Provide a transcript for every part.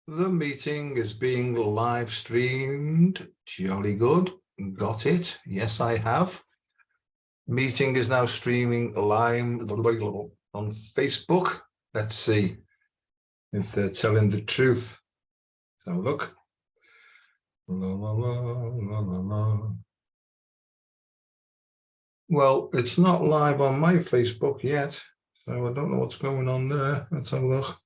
The meeting is being live streamed. Jolly good. Got it. Yes, I have. Meeting is now streaming live on Facebook. Let's see if they're telling the truth. So look. La, la, la, la, la, la. Well, it's not live on my Facebook yet, so I don't know what's going on there. Let's have a look.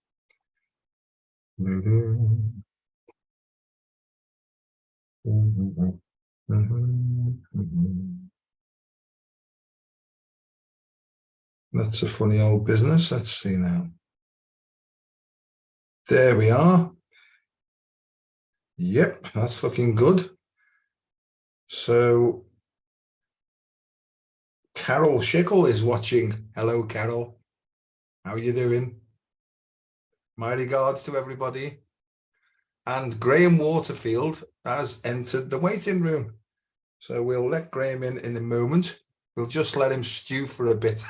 That's a funny old business. Let's see now. There we are. Yep, that's looking good. So Carol Schickel is watching. Hello, Carol. How are you doing? My regards to everybody. And Graeme Waterfield has entered the waiting room. So we'll let Graeme in a moment. We'll just let him stew for a bit.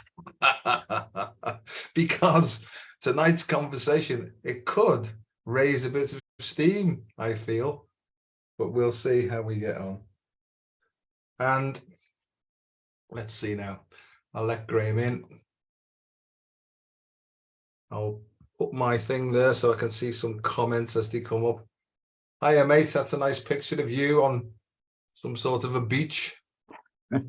Because tonight's conversation, it could raise a bit of steam, I feel. But we'll see how we get on. And let's see now. I'll let Graeme in. I'll put my thing there so I can see some comments as they come up. Hiya, mate. That's a nice picture of you on some sort of a beach. I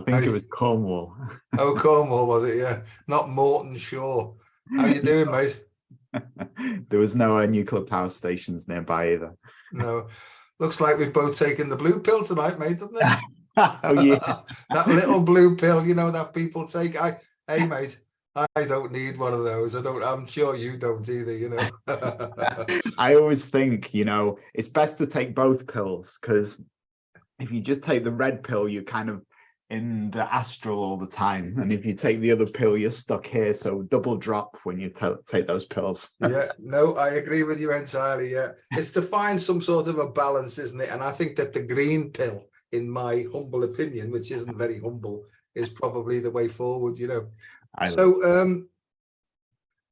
think it was Cornwall. Oh, Cornwall, was it? Yeah. Not Morton Shore. How you doing, mate? There was no nuclear power stations nearby either. No. Looks like we've both taken the blue pill tonight, mate, doesn't it? Oh, yeah. That little blue pill, you know, that people take. Hey, mate, I don't need one of those. I'm sure you don't either, you know. I always think, it's best to take both pills, because if you just take the red pill, you're kind of in the astral all the time. And if you take the other pill, you're stuck here. So double drop when you take those pills. Yeah, no, I agree with you entirely. Yeah, it's to find some sort of a balance, isn't it? And I think that the green pill, in my humble opinion, which isn't very humble, is probably the way forward, you know.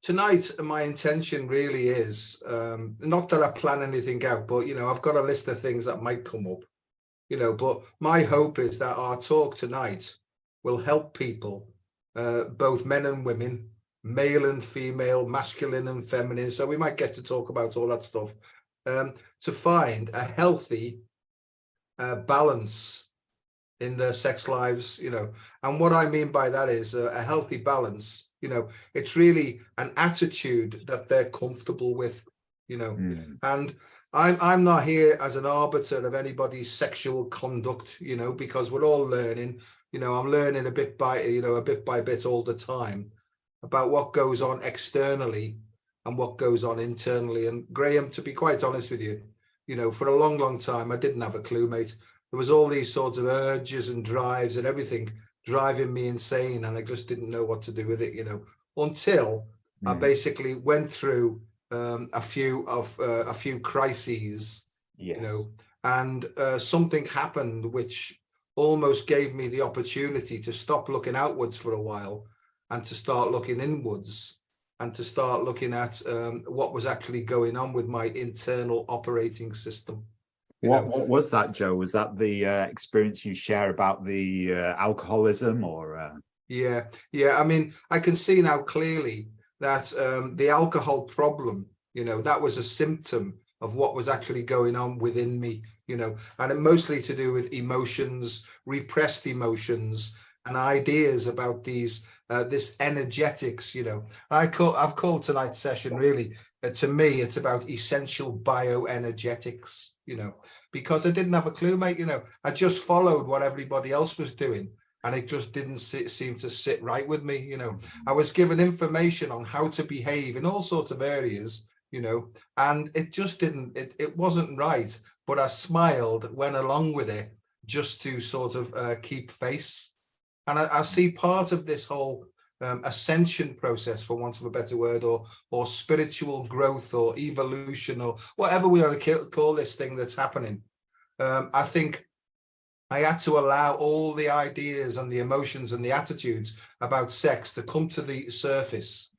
Tonight, my intention really is, not that I plan anything out, but, I've got a list of things that might come up, but my hope is that our talk tonight will help people, both men and women, male and female, masculine and feminine. So we might get to talk about all that stuff, to find a healthy balance in their sex lives, and what I mean by that is a healthy balance. It's really an attitude that they're comfortable with, and I'm not here as an arbiter of anybody's sexual conduct, because we're all learning. I'm learning a bit by bit all the time about what goes on externally and what goes on internally. And Graeme, to be quite honest with you, for a long time, I didn't have a clue, mate. There was all these sorts of urges and drives and everything driving me insane, and I just didn't know what to do with it, until I basically went through a few crises, yes. And something happened which almost gave me the opportunity to stop looking outwards for a while and to start looking inwards and to start looking at what was actually going on with my internal operating system. What was that, Joe? Was that the experience you share about the alcoholism, or? Yeah. I mean, I can see now clearly that the alcohol problem, that was a symptom of what was actually going on within me, and it mostly to do with emotions, repressed emotions, and ideas about these this energetics. I've called tonight's session really, to me, it's about essential bioenergetics, because I didn't have a clue, mate. I just followed what everybody else was doing, and it just didn't seem to sit right with me. I was given information on how to behave in all sorts of areas, and it just didn't, it wasn't right. But I smiled, went along with it, just to sort of keep face. And I see part of this whole ascension process, for want of a better word, or spiritual growth or evolution, or whatever we are to call this thing that's happening. I think I had to allow all the ideas and the emotions and the attitudes about sex to come to the surface.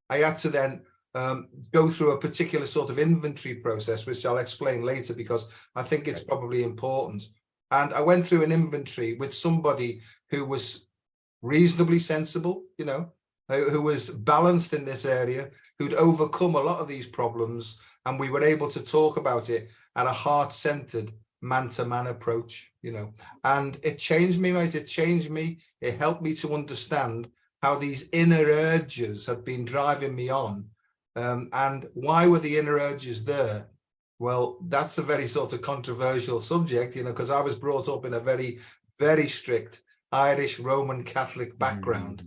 I had to then go through a particular sort of inventory process, which I'll explain later because I think it's probably important. And I went through an inventory with somebody who was reasonably sensible, you know, who was balanced in this area, who'd overcome a lot of these problems, and we were able to talk about it at a heart-centered, man-to-man approach, you know. And it changed me, mate. It changed me. It helped me to understand how these inner urges had been driving me on. And why were the inner urges there? Well, that's a very sort of controversial subject, you know, because I was brought up in a very, very strict Irish Roman Catholic background,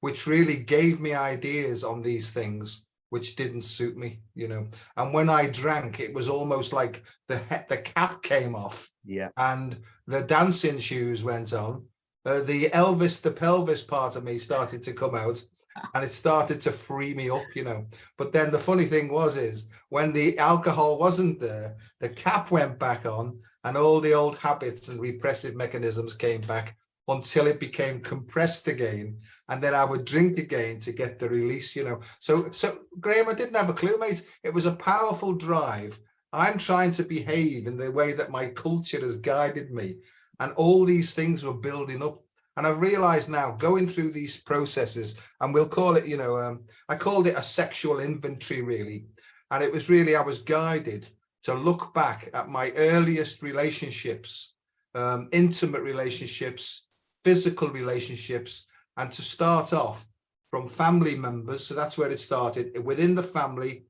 which really gave me ideas on these things which didn't suit me, you know. And when I drank, it was almost like the cap came off, and the dancing shoes went on. The Elvis the pelvis part of me started to come out, and it started to free me up, you know. But then the funny thing is when the alcohol wasn't there, the cap went back on, and all the old habits and repressive mechanisms came back until it became compressed again, and then I would drink again to get the release, you know. So Graeme, I didn't have a clue, mate. It was a powerful drive. I'm trying to behave in the way that my culture has guided me, and all these things were building up. And I've realized now, going through these processes, and we'll call it, you know, I called it a sexual inventory, really. And it was really, I was guided to look back at my earliest relationships, intimate relationships, physical relationships, and to start off from family members. So that's where it started, within the family,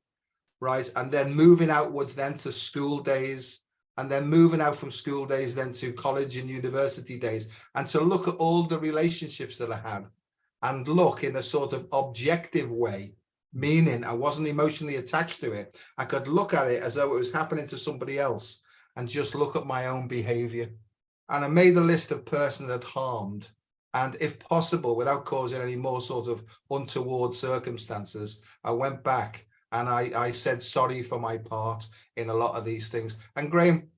right? And then moving outwards then to school days, and then moving out from school days then to college and university days, and to look at all the relationships that I had and look in a sort of objective way, meaning I wasn't emotionally attached to it. I could look at it as though it was happening to somebody else and just look at my own behavior. And I made a list of persons that harmed, and if possible, without causing any more sort of untoward circumstances, I went back and I said sorry for my part in a lot of these things. And Graeme,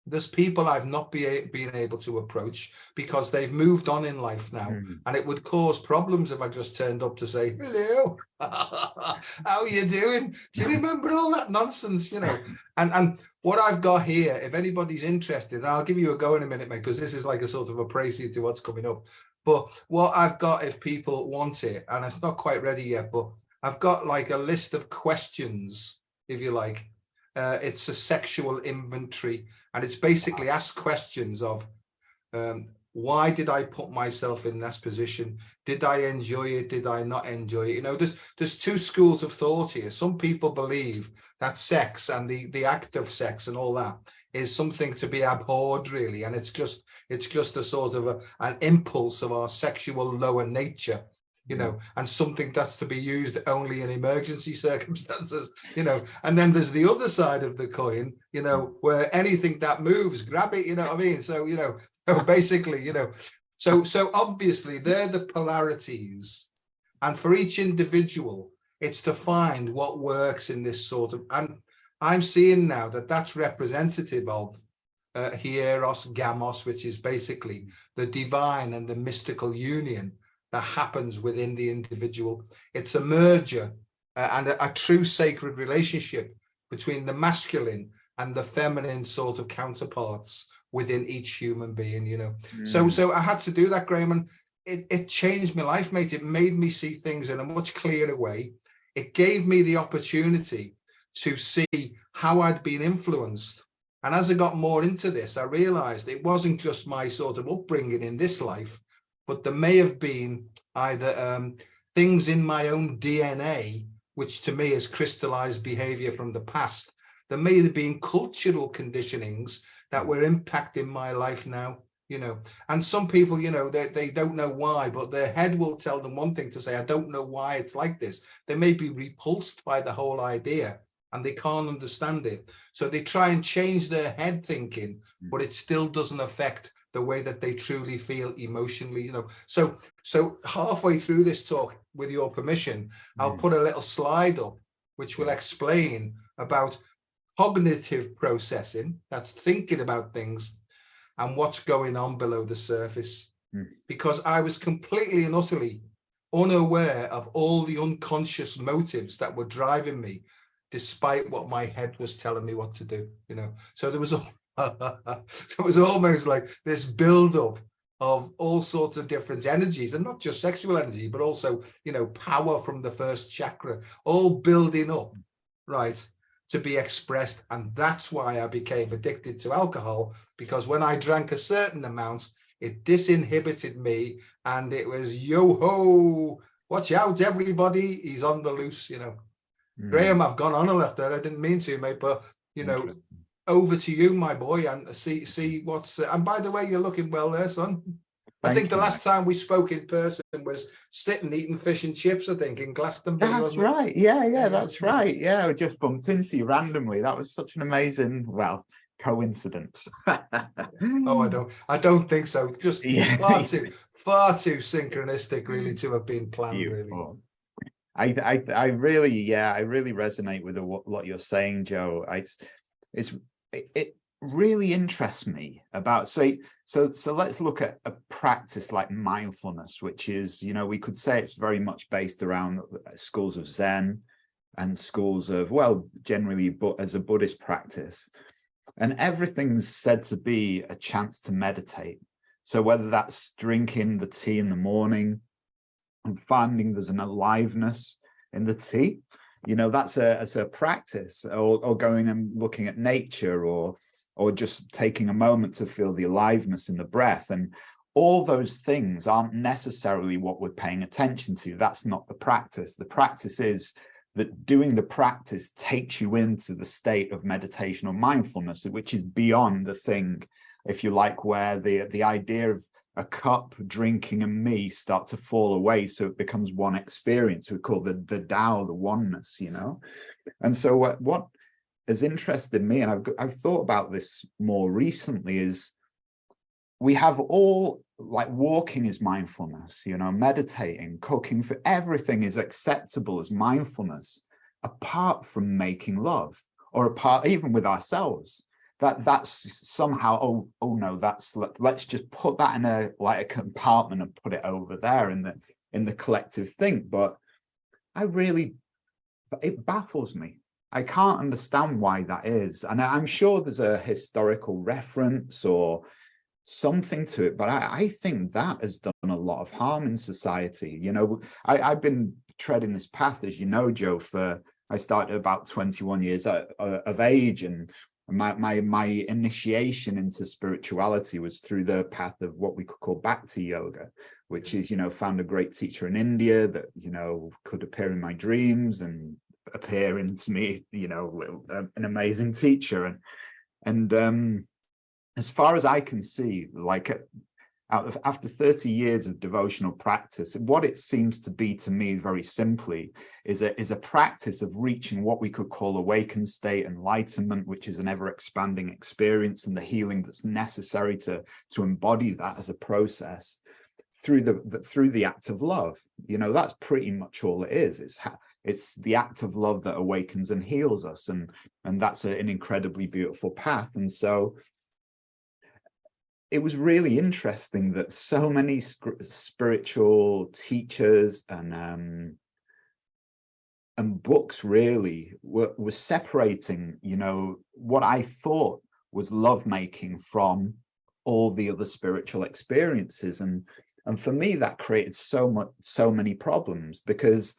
there's people I've not been able to approach because they've moved on in life now, and it would cause problems if I just turned up to say, hello, how are you doing? Do you remember all that nonsense, you know? And what I've got here, if anybody's interested, and I'll give you a go in a minute, mate, because this is like a sort of a précis to what's coming up. But what I've got, if people want it, and it's not quite ready yet, but I've got like a list of questions, if you like. It's a sexual inventory, and it's basically ask questions of why did I put myself in this position? Did I enjoy it? Did I not enjoy it? You know, there's two schools of thought here. Some people believe that sex and the act of sex and all that is something to be abhorred, really, and it's just a sort of an impulse of our sexual lower nature, you know, and something that's to be used only in emergency circumstances, you know. And then there's the other side of the coin, you know, where anything that moves, grab it, you know what I mean? So, you know, so basically, you know, so obviously they're the polarities. And for each individual, it's to find what works in this sort of, and I'm seeing now that that's representative of hieros gamos, which is basically the divine and the mystical union that happens within the individual. It's a merger and a true sacred relationship between the masculine and the feminine sort of counterparts within each human being, you know. So I had to do that, Graeme, and it changed my life, mate. It made me see things in a much clearer way. It gave me the opportunity to see how I'd been influenced. And as I got more into this, I realized it wasn't just my sort of upbringing in this life, but there may have been either things in my own DNA, which to me is crystallized behavior from the past. There may have been cultural conditionings that were impacting my life now, you know. And some people, you know, they don't know why, but their head will tell them one thing to say, I don't know why it's like this. They may be repulsed by the whole idea and they can't understand it. So they try and change their head thinking, but it still doesn't affect the way that they truly feel emotionally, you know. So halfway through this talk, with your permission, I'll put a little slide up which will explain about cognitive processing, that's thinking about things, and what's going on below the surface. Because I was completely and utterly unaware of all the unconscious motives that were driving me, despite what my head was telling me what to do, you know. So there was a it was almost like this build-up of all sorts of different energies, and not just sexual energy, but also, you know, power from the first chakra, all building up, right, to be expressed. And that's why I became addicted to alcohol, because when I drank a certain amount, it disinhibited me, and it was yo-ho, watch out, everybody, he's on the loose, you know. Graeme, I've gone on a left there. I didn't mean to, mate, but, you know, over to you, my boy, and see what's. And by the way, you're looking well there, son. I think the last time we spoke in person was sitting eating fish and chips, I think, in Glastonbury. That's right. Yeah, that's right. Yeah, we just bumped into you randomly. That was such an amazing, well, coincidence. Oh, I don't think so. Just far too synchronistic, really, to have been planned. Beautiful. Really. I really resonate with what you're saying, Joe. It really interests me about, so let's look at a practice like mindfulness, which is, you know, we could say it's very much based around schools of Zen and schools of, well, generally as a Buddhist practice, and everything's said to be a chance to meditate. So whether that's drinking the tea in the morning and finding there's an aliveness in the tea, you know, that's a practice, or going and looking at nature, or just taking a moment to feel the aliveness in the breath. And all those things aren't necessarily what we're paying attention to. That's not the practice. The practice is that doing the practice takes you into the state of meditation or mindfulness, which is beyond the thing, if you like, where the idea of a cup, drinking, and me start to fall away, so it becomes one experience. We call the Tao, the oneness, you know. And so what has interested me, and I've thought about this more recently, is we have all, like, walking is mindfulness, you know, meditating, cooking, for everything is acceptable as mindfulness, apart from making love, or apart even with ourselves. That's somehow, oh no, let's just put that in a compartment and put it over there in the collective thing. But it baffles me. I can't understand why that is, and I'm sure there's a historical reference or something to it, but I think that has done a lot of harm in society. You know, I've been treading this path, as you know, Joe, I started about 21 years of age, and my initiation into spirituality was through the path of what we could call Bhakti yoga, which is, you know, found a great teacher in India that, you know, could appear in my dreams and appear into me, you know, an amazing teacher. And as far as I can see, like, after 30 years of devotional practice, what it seems to be to me, very simply, is a practice of reaching what we could call awakened state, enlightenment, which is an ever-expanding experience, and the healing that's necessary to embody that as a process through the act of love. You know, that's pretty much all it is. It's the act of love that awakens and heals us, and that's an incredibly beautiful path. And so it was really interesting that so many spiritual teachers and books really were separating, you know, what I thought was lovemaking from all the other spiritual experiences. And for me, that created so many problems, because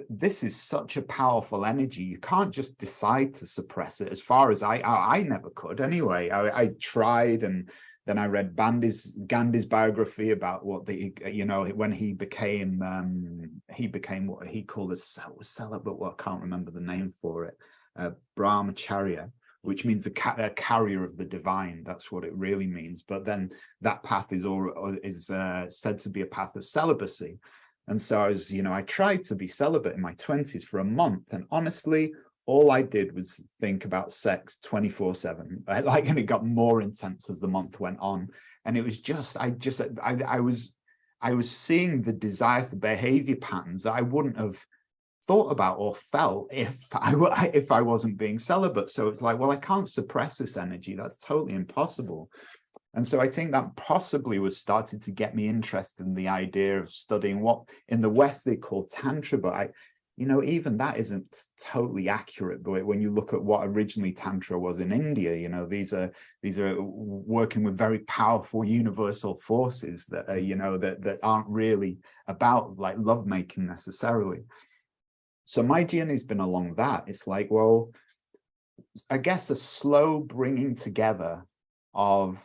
this is such a powerful energy. You can't just decide to suppress it. As far as I never could anyway. I tried, and then I read Gandhi's biography about what you know, when he became what he called a celibate, well, I can't remember the name for it, brahmacharya, which means a carrier of the divine. That's what it really means. But then that path is said to be a path of celibacy. And so I tried to be celibate in my 20s for a month, and honestly, all I did was think about sex 24/7. Like, and it got more intense as the month went on. And it was just, I was seeing the desire for behavior patterns that I wouldn't have thought about or felt if I wasn't being celibate. So it's like, well, I can't suppress this energy. That's totally impossible. And so I think that possibly was started to get me interested in the idea of studying what in the West they call Tantra, but even that isn't totally accurate. But when you look at what originally Tantra was in India, these are working with very powerful universal forces that are, that aren't really about like lovemaking necessarily. So my journey's been along that. It's like, well, I guess a slow bringing together of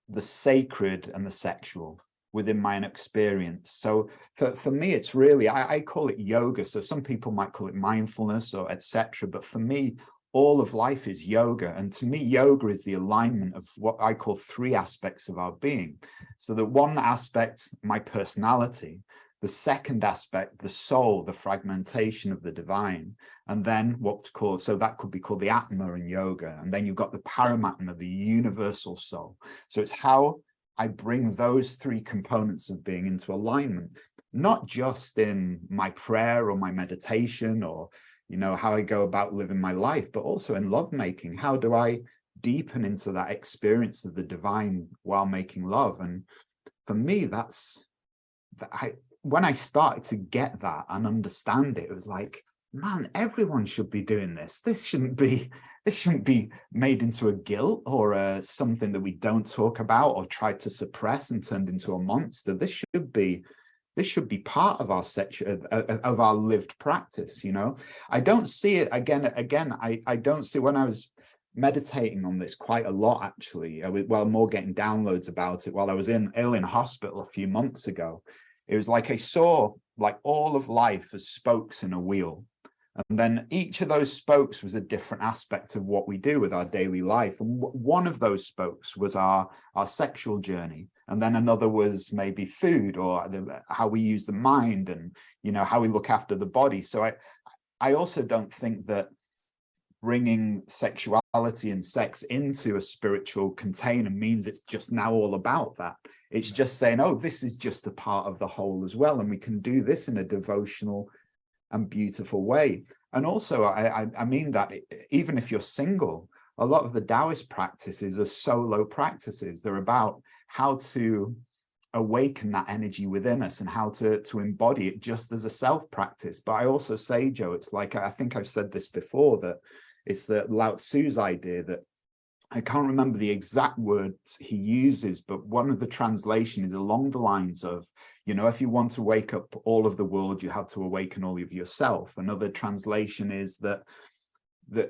the sacred and the sexual within my experience. So for me, it's really, I call it yoga. So some people might call it mindfulness or etc. But for me, all of life is yoga. And to me, yoga is the alignment of what I call three aspects of our being. So the one aspect, my personality; the second aspect, the soul, the fragmentation of the divine, and then what's called, so that could be called the Atma in yoga. And then you've got the Paramatma, the universal soul. So it's how I bring those three components of being into alignment, not just in my prayer or my meditation or, how I go about living my life, but also in lovemaking. How do I deepen into that experience of the divine while making love? And for me, when I started to get that and understand it, it was like, man, everyone should be doing this. This shouldn't be made into a guilt or something that we don't talk about or try to suppress and turned into a monster. This should be part of our section of our lived practice. I don't see it again. I don't see, when I was meditating on this quite a lot, actually, more getting downloads about it while I was ill in hospital a few months ago. It was like I saw like all of life as spokes in a wheel. And then each of those spokes was a different aspect of what we do with our daily life. And one of those spokes was our sexual journey. And then another was maybe food or how we use the mind and, how we look after the body. So I also don't think that bringing sexuality and sex into a spiritual container means it's just now all about that. It's just saying, oh, this is just a part of the whole as well. And we can do this in a devotional and beautiful way. And also, I mean that even if you're single, a lot of the Taoist practices are solo practices. They're about how to awaken that energy within us and how to embody it just as a self practice. But I also say, Joe, it's like, I think I've said this before, that it's the Lao Tzu's idea that, I can't remember the exact words he uses, but one of the translation is along the lines of, if you want to wake up all of the world, you have to awaken all of yourself. Another translation is that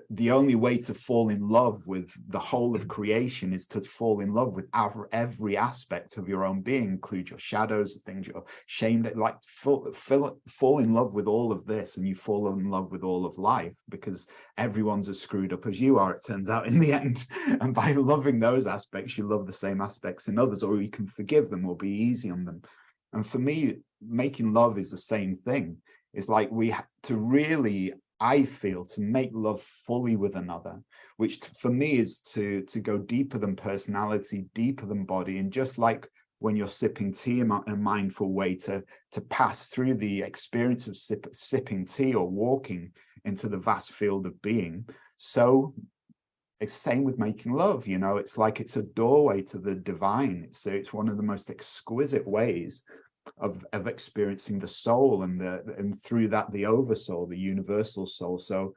the only way to fall in love with the whole of creation is to fall in love with every aspect of your own being, include your shadows, the things you're ashamed of, like fall in love with all of this, and you fall in love with all of life, because everyone's as screwed up as you are, it turns out, in the end. And by loving those aspects, you love the same aspects in others, or you can forgive them or be easy on them. And for me, making love is the same thing. It's like we have to really, I feel, to make love fully with another, which for me is to go deeper than personality, deeper than body. And just like when you're sipping tea in a mindful way, to pass through the experience of sipping tea or walking into the vast field of being. So it's same with making love, it's like it's a doorway to the divine. It's one of the most exquisite ways of experiencing the soul, and through that the oversoul, the universal soul. So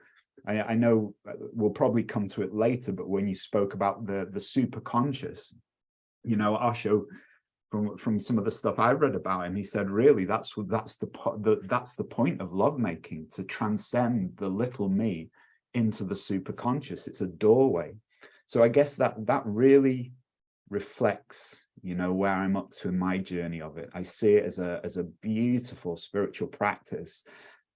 I know we'll probably come to it later, but when you spoke about the superconscious, Osho, from some of the stuff I read about him, he said really that's the point of lovemaking, to transcend the little me into the superconscious. It's a doorway. So I guess that really reflects where I'm up to in my journey of it. I see it as a beautiful spiritual practice,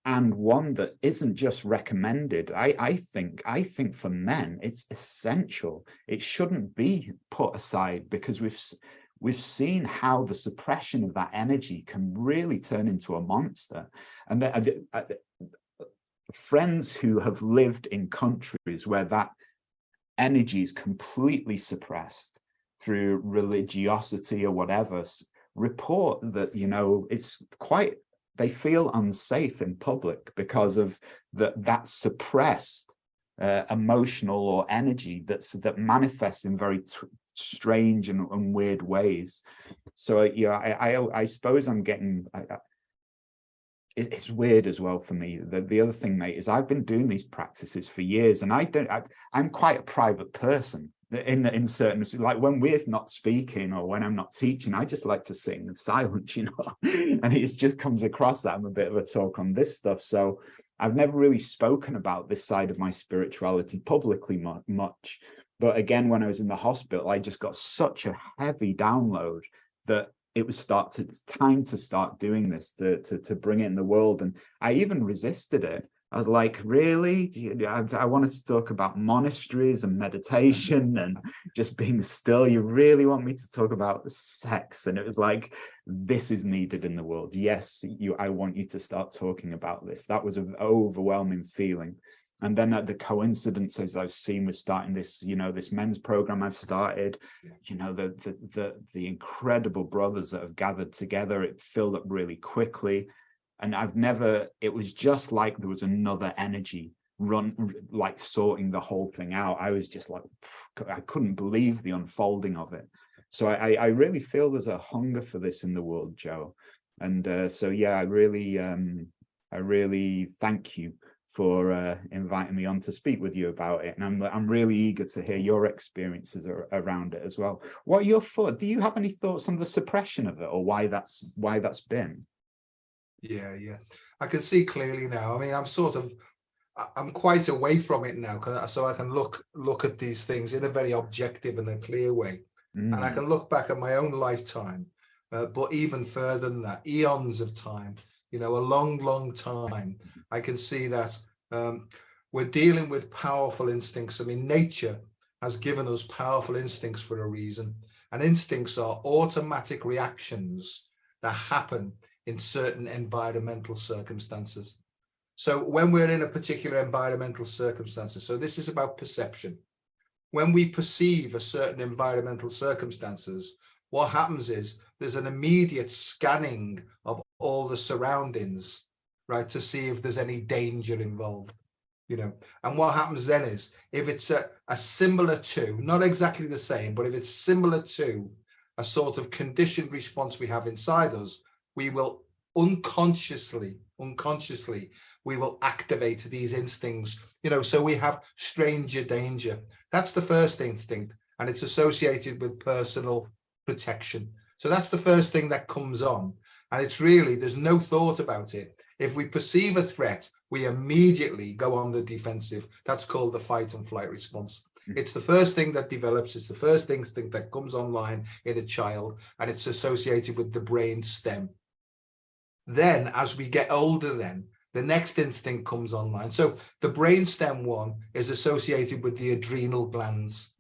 and one that isn't just recommended. I think for men it's essential. It shouldn't be put aside, because we've seen how the suppression of that energy can really turn into a monster. And friends who have lived in countries where that energy is completely suppressed through religiosity or whatever, report that it's quite, they feel unsafe in public because of that suppressed emotional or energy that manifests in very strange and weird ways. So I suppose I'm getting it's weird as well for me. The other thing, mate, is I've been doing these practices for years, and I'm quite a private person in certain, like when we're not speaking or when I'm not teaching, I just like to sit in silence, and it just comes across that I'm a bit of a talk on this stuff. So I've never really spoken about this side of my spirituality publicly much. But again, when I was in the hospital, I just got such a heavy download that it was time to start doing this, to bring it in the world. And I even resisted it. I was like, really? I wanted to talk about monasteries and meditation and just being still. You really want me to talk about sex? And it was like, this is needed in the world. Yes, I want you to start talking about this. That was an overwhelming feeling. And then the coincidences I've seen with starting this, this men's program I've started, the incredible brothers that have gathered together, it filled up really quickly. And it was just like there was another energy like sorting the whole thing out. I was just like, I couldn't believe the unfolding of it. So I really feel there's a hunger for this in the world, Joe. And so, yeah, I really thank you for inviting me on to speak with you about it. And I'm really eager to hear your experiences around it as well. What are your thoughts? Do you have any thoughts on the suppression of it, or why that's been? Yeah, I can see clearly now. I mean, I'm quite away from it now, so I can look at these things in a very objective and a clear way. And I can look back at my own lifetime, but even further than that, eons of time, a long time. I can see that we're dealing with powerful instincts. I mean, nature has given us powerful instincts for a reason. And instincts are automatic reactions that happen in certain environmental circumstances. So when we're in a particular environmental circumstances, so this is about perception. When we perceive a certain environmental circumstances, what happens is there's an immediate scanning of all the surroundings, right, to see if there's any danger involved, and what happens then is, if it's a similar to, not exactly the same, but if it's similar to a sort of conditioned response we have inside us, we will unconsciously, we will activate these instincts, so we have stranger danger. That's the first instinct, and it's associated with personal protection. So that's the first thing that comes on. And it's really, there's no thought about it. If we perceive a threat, we immediately go on the defensive. That's called the fight and flight response. It's the first thing that develops. It's the first instinct that comes online in a child, and it's associated with the brain stem. Then as we get older, then the next instinct comes online. So the brain stem one is associated with the adrenal glands.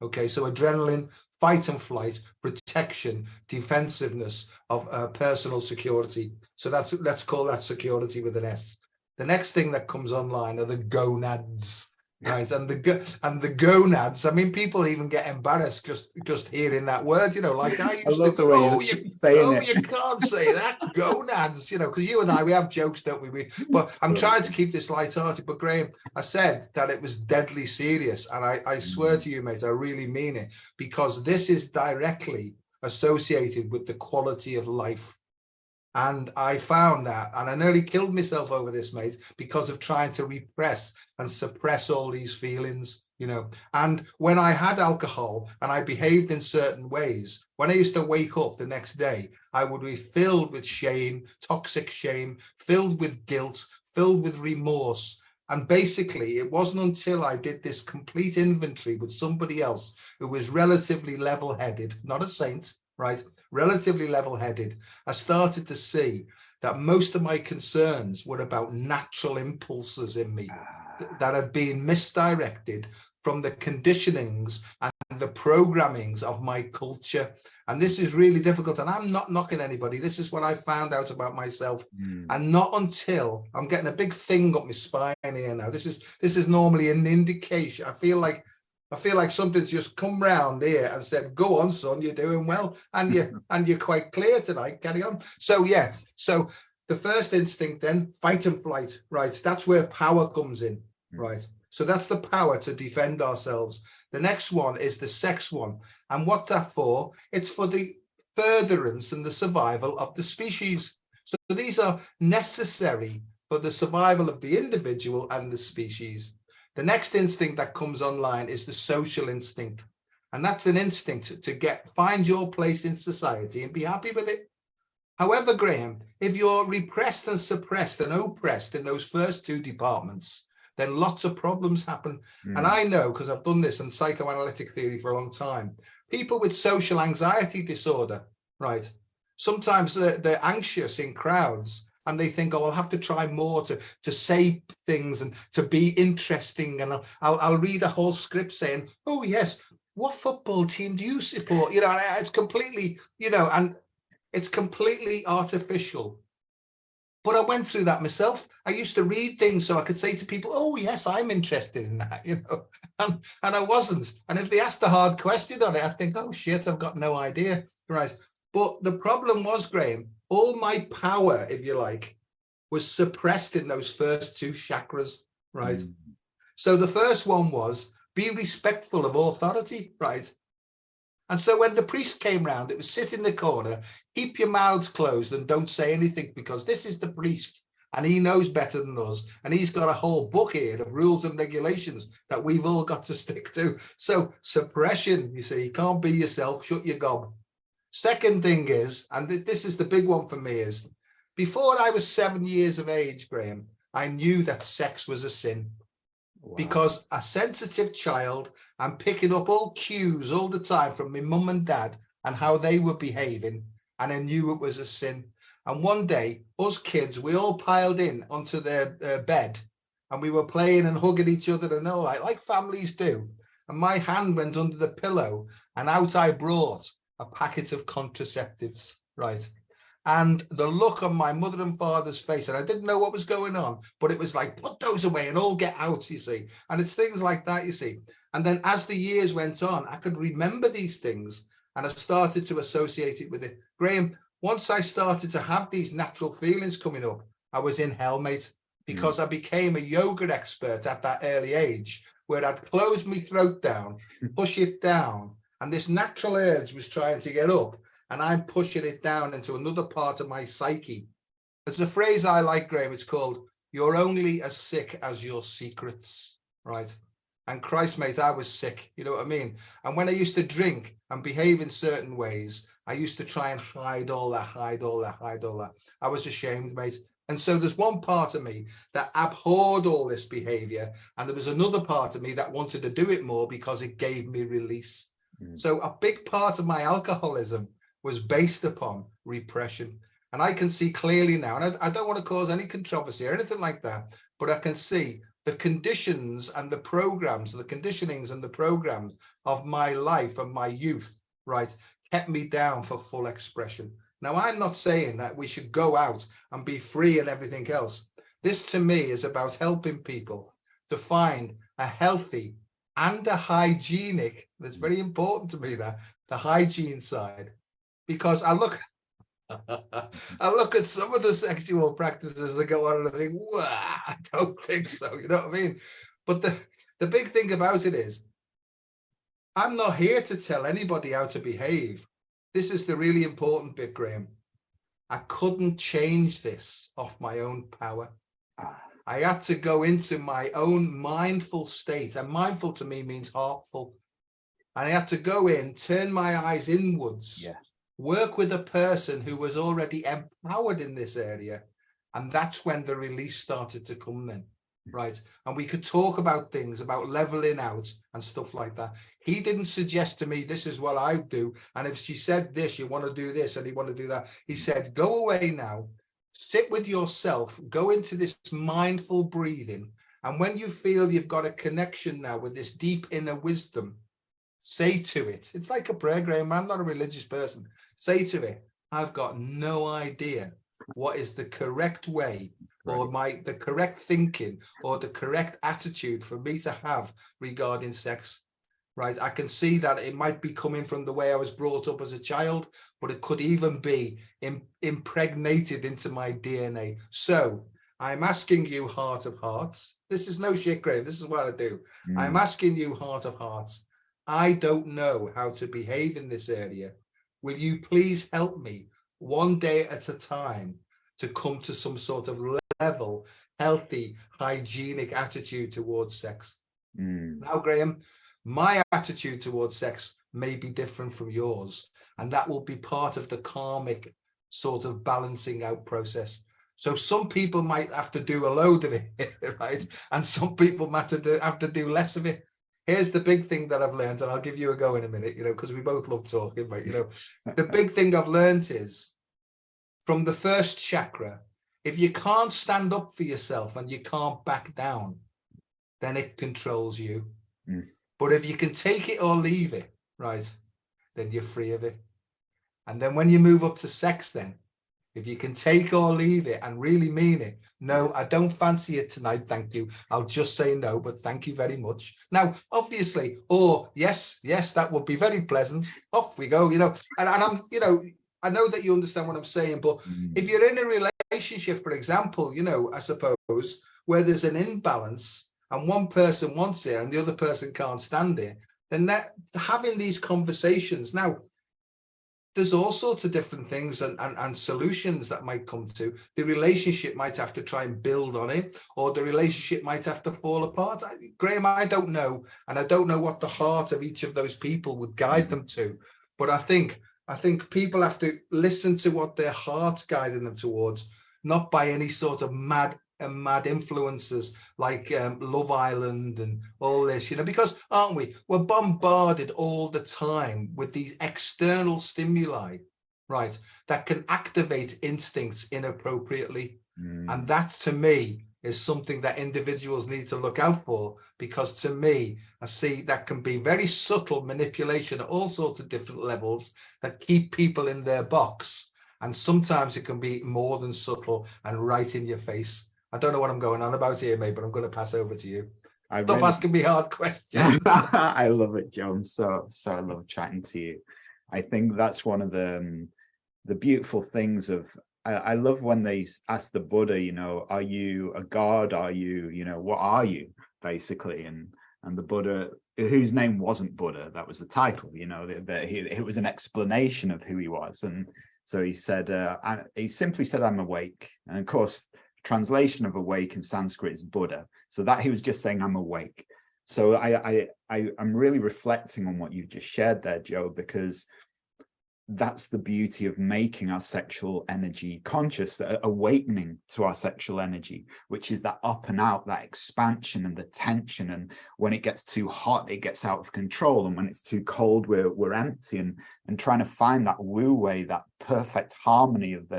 Okay, so adrenaline, fight and flight, protection, defensiveness of personal security. So let's call that security with an S. The next thing that comes online are the gonads. Right, and the gonads. I mean, people even get embarrassed just hearing that word. Like I used to. You can't say that, gonads. Because you and I, we have jokes, don't we? But I'm trying to keep this light-hearted. But Graeme, I said that it was deadly serious, and I swear to you, mate, I really mean it, because this is directly associated with the quality of life. And I found that, and I nearly killed myself over this, mate, because of trying to repress and suppress all these feelings, And when I had alcohol and I behaved in certain ways, when I used to wake up the next day, I would be filled with shame, toxic shame, filled with guilt, filled with remorse. And basically, it wasn't until I did this complete inventory with somebody else who was relatively level-headed, not a saint, right? Relatively level-headed, I started to see that most of my concerns were about natural impulses in me that had been misdirected from the conditionings and the programmings of my culture. And this is really difficult, and I'm not knocking anybody. This is what I found out about myself. And not until I'm getting a big thing up my spine here now. This is normally an indication. I feel like something's just come round here and said, "Go on, son, you're doing well, and you're quite clear tonight. Carry on." So so the first instinct, then, fight and flight, right? That's where power comes in. right? So that's the power to defend ourselves. The next one is the sex one. And what's that for? It's for the furtherance and the survival of the species. So these are necessary for the survival of the individual and the species. The next instinct that comes online is the social instinct. And that's an instinct to find your place in society and be happy with it. However, Graeme, if you're repressed and suppressed and oppressed in those first two departments, then lots of problems happen. And I know, because I've done this in psychoanalytic theory for a long time, people with social anxiety disorder, right? Sometimes they're anxious in crowds and they think, oh, I'll have to try more to say things and to be interesting. And I'll read a whole script saying, oh, yes, what football team do you support? You know, it's completely, you know, and it's completely artificial. But I went through that myself. I used to read things so I could say to people, oh, yes, I'm interested in that, you know, and I wasn't. And if they asked a hard question on it, I think, oh, shit, I've got no idea. Right. But the problem was, Graeme, all my power, if you like, was suppressed in those first two chakras. Right. So the first one was be respectful of authority. Right. And so when the priest came round, it was sit in the corner, keep your mouths closed and don't say anything, because this is the priest and he knows better than us. And he's got a whole book here of rules and regulations that we've all got to stick to. So suppression, you see, you can't be yourself, shut your gob. Second thing is, and this is the big one for me, is before I was 7 years of age, Graeme, I knew that sex was a sin. Wow. Because a sensitive child, I'm picking up all cues all the time from my mum and dad and how they were behaving, and I knew it was a sin. And one day, us kids, we all piled in onto their bed and we were playing and hugging each other and all that, like families do. And my hand went under the pillow and out I brought a packet of contraceptives, right? And the look on my mother and father's face, and I didn't know what was going on, but it was like, put those away and all get out, you see. And it's things like that, you see. And then as the years went on, I could remember these things and I started to associate it with it. Graeme, once I started to have these natural feelings coming up, I was in hell, mate, because I became a yoga expert at that early age, where I'd close my throat down, push it down, and this natural urge was trying to get up. And I'm pushing it down into another part of my psyche. There's a phrase I like, Graeme. It's called, you're only as sick as your secrets, right? And Christ, mate, I was sick, you know what I mean? And when I used to drink and behave in certain ways, I used to try and hide all that. I was ashamed, mate. And so there's one part of me that abhorred all this behavior. And there was another part of me that wanted to do it more because it gave me release. So a big part of my alcoholism was based upon repression. And I can see clearly now, and I don't want to cause any controversy or anything like that, but I can see the conditions and the programs, the conditionings and the programs of my life and my youth, right, kept me down for full expression. Now, I'm not saying that we should go out and be free and everything else. This to me is about helping people to find a healthy and a hygienic, that's very important to me, that the hygiene side. Because I look at some of the sexual practices that go on and I think, wow, I don't think so. You know what I mean? But the big thing about it is, I'm not here to tell anybody how to behave. This is the really important bit, Graeme. I couldn't change this off my own power. I had to go into my own mindful state. And mindful to me means heartful. And I had to go in, turn my eyes inwards. Yes. Work with a person who was already empowered in this area. And that's when the release started to come then, right? And we could talk about things, about leveling out and stuff like that. He didn't suggest to me, this is what I do. And if she said this, you want to do this and you want to do that. He said, go away now, sit with yourself, go into this mindful breathing. And when you feel you've got a connection now with this deep inner wisdom, say to it, it's like a prayer, Graeme. I'm not a religious person. Say to it, I've got no idea what is the correct way or the correct thinking or the correct attitude for me to have regarding sex, right? I can see that it might be coming from the way I was brought up as a child, but it could even be impregnated into my DNA. So I'm asking you, heart of hearts. This is no shit, Graeme. This is what I do. I'm Mm. asking you, heart of hearts. I don't know how to behave in this area. Will you please help me one day at a time to come to some sort of level, healthy, hygienic attitude towards sex? Now, Graeme, my attitude towards sex may be different from yours, and that will be part of the karmic sort of balancing out process. So some people might have to do a load of it, right? And some people might have to do less of it. Here's the big thing that I've learned, and I'll give you a go in a minute, because we both love talking, right? The big thing I've learned is from the first chakra, if you can't stand up for yourself and you can't back down, then it controls you. But if you can take it or leave it, right, then you're free of it. And then when you move up to sex, then if you can take or leave it and really mean it, no, I don't fancy it tonight, thank you. I'll just say no, but thank you very much. Now, obviously, or yes, that would be very pleasant. Off we go, and I'm, I know that you understand what I'm saying, but if you're in a relationship, for example, I suppose, where there's an imbalance and one person wants it and the other person can't stand it, then that having these conversations now, there's all sorts of different things and solutions that might come to. The relationship might have to try and build on it, or the relationship might have to fall apart. Graeme, I don't know. And I don't know what the heart of each of those people would guide them to. But I think people have to listen to what their heart's guiding them towards, not by any sort of mad influences like Love Island and all this, because aren't we're bombarded all the time with these external stimuli, right, that can activate instincts inappropriately. And that, to me, is something that individuals need to look out for, because to me, I see that can be very subtle manipulation at all sorts of different levels that keep people in their box. And sometimes it can be more than subtle and right in your face. I don't know what I'm going on about here, mate, but I'm going to pass over to you. Stop asking me hard questions. I love it, Joe. So I love chatting to you. I think that's one of the beautiful things of, I love when they ask the Buddha, are you a god? Are you, what are you, basically? And the Buddha, whose name wasn't Buddha, that was the title, it was an explanation of who he was. And so he said, he simply said, I'm awake. And of course, translation of awake in Sanskrit is Buddha. So that he was just saying, I'm awake. So I'm really reflecting on what you've just shared there, Joe, because that's the beauty of making our sexual energy conscious, awakening to our sexual energy, which is that up and out, that expansion and the tension. And when it gets too hot, it gets out of control. And when it's too cold, we're empty, and trying to find that wu wei, that perfect harmony of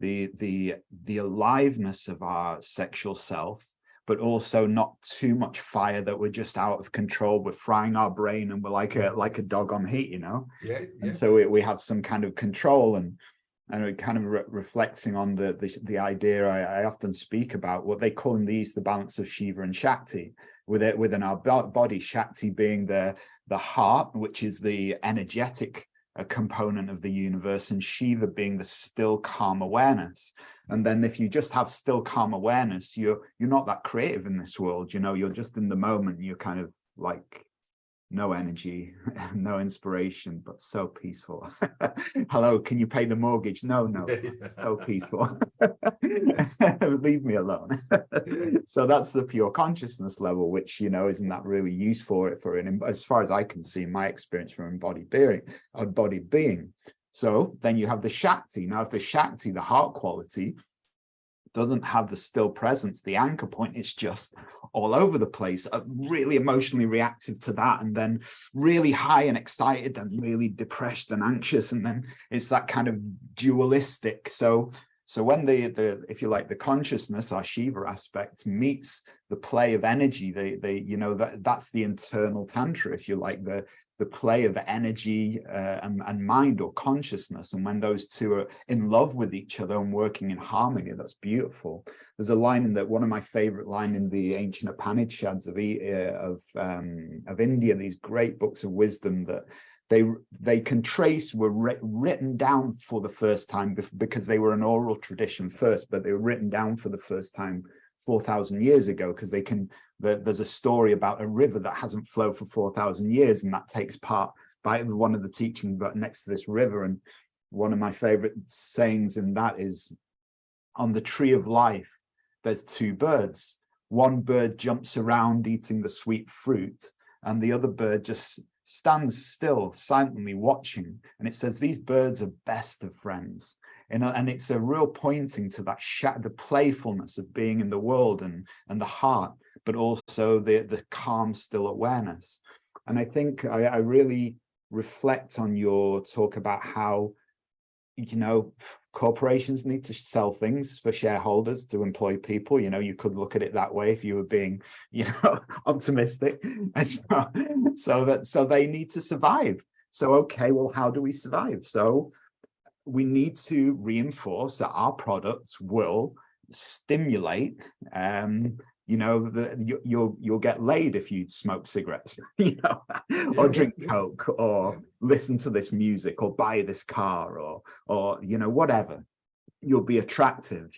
the aliveness of our sexual self, but also not too much fire that we're just out of control. We're frying our brain and we're like a dog on heat, Yeah. And so we have some kind of control, and kind of reflecting on the idea I often speak about, what they call in these the balance of Shiva and Shakti within our body. Shakti being the heart, which is the energetic a component of the universe, and Shiva being the still calm awareness. And then if you just have still calm awareness, you're not that creative in this world, you're just in the moment. You're kind of like no energy, no inspiration, but so peaceful. Hello, can you pay the mortgage? No, so peaceful. Leave me alone. So that's the pure consciousness level, which isn't that really useful as far as I can see, my experience from embodied being. So then you have the Shakti. Now, if the Shakti, the heart quality, doesn't have the still presence, the anchor point, it's just all over the place, really emotionally reactive to that, and then really high and excited, and really depressed and anxious, and then it's that kind of dualistic. So when the if you like, the consciousness, our Shiva aspect, meets the play of energy, that's the internal tantra, if you like, the play of energy and mind or consciousness. And when those two are in love with each other and working in harmony, that's beautiful. There's a line one of my favorite line in the ancient Upanishads of India, these great books of wisdom that they can trace were written down for the first time because they were an oral tradition first, but they were written down for the first time 4,000 years ago, because there's a story about a river that hasn't flowed for 4,000 years, and that takes part by one of the teaching but next to this river. And one of my favorite sayings in that is, on the tree of life there's two birds. One bird jumps around eating the sweet fruit, and the other bird just stands still, silently watching. And it says these birds are best of friends. And it's a real pointing to that the playfulness of being in the world and the heart, but also the calm, still awareness. And I think I really reflect on your talk about how, corporations need to sell things for shareholders to employ people. You could look at it that way if you were being, optimistic. And so they need to survive. So, okay, well, how do we survive? So we need to reinforce that our products will stimulate, you'll get laid if you smoke cigarettes, or drink Coke, or listen to this music, or buy this car, or whatever. You'll be attractive,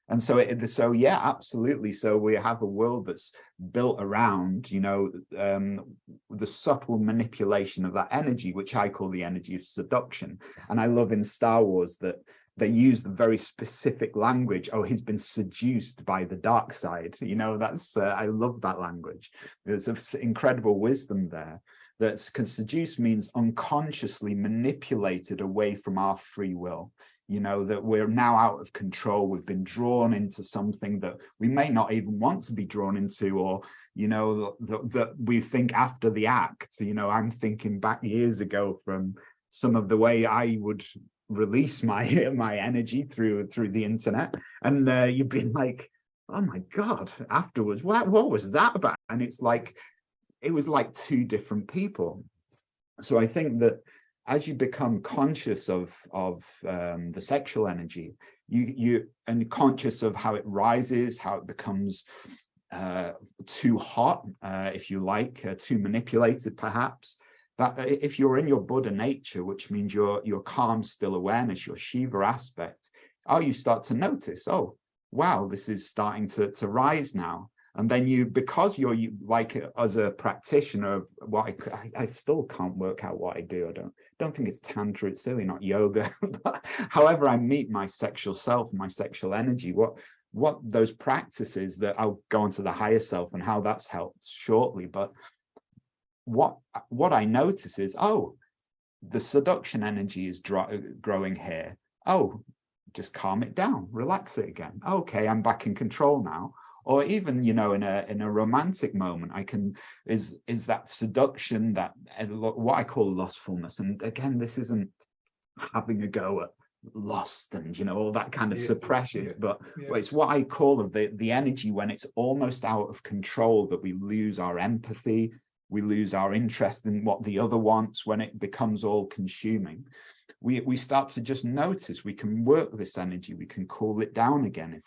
And so yeah, absolutely. So we have a world that's built around, the subtle manipulation of that energy, which I call the energy of seduction. And I love in Star Wars that they use the very specific language. Oh, he's been seduced by the dark side. That's I love that language. There's an incredible wisdom there. That's because seduce means unconsciously manipulated away from our free will. That we're now out of control. We've been drawn into something that we may not even want to be drawn into, or, that we think after the act. I'm thinking back years ago from some of the way I would release my energy through the internet, and you'd be like, oh my God, afterwards, what was that about? And it was like two different people. So I think that as you become conscious of the sexual energy, you and conscious of how it rises, how it becomes too hot, if you like, too manipulated, perhaps. That if you're in your Buddha nature, which means your calm, still awareness, your Shiva aspect, you start to notice, oh, wow, this is starting to rise now. And then because you're like, as a practitioner of what I still can't work out what I do. I don't think it's tantra. It's certainly not yoga. But however I meet my sexual self, my sexual energy, what those practices that I'll go on to the higher self and how that's helped shortly. But what I notice is, oh, the seduction energy is growing here. Oh, just calm it down, relax it again. Okay, I'm back in control now. Or even, in a romantic moment, is that seduction, that what I call lustfulness. And again, this isn't having a go at lust and, all that kind of suppressions, but it's what I call the energy when it's almost out of control, that we lose our empathy, we lose our interest in what the other wants, when it becomes all consuming. We start to just notice we can work this energy, we can cool it down again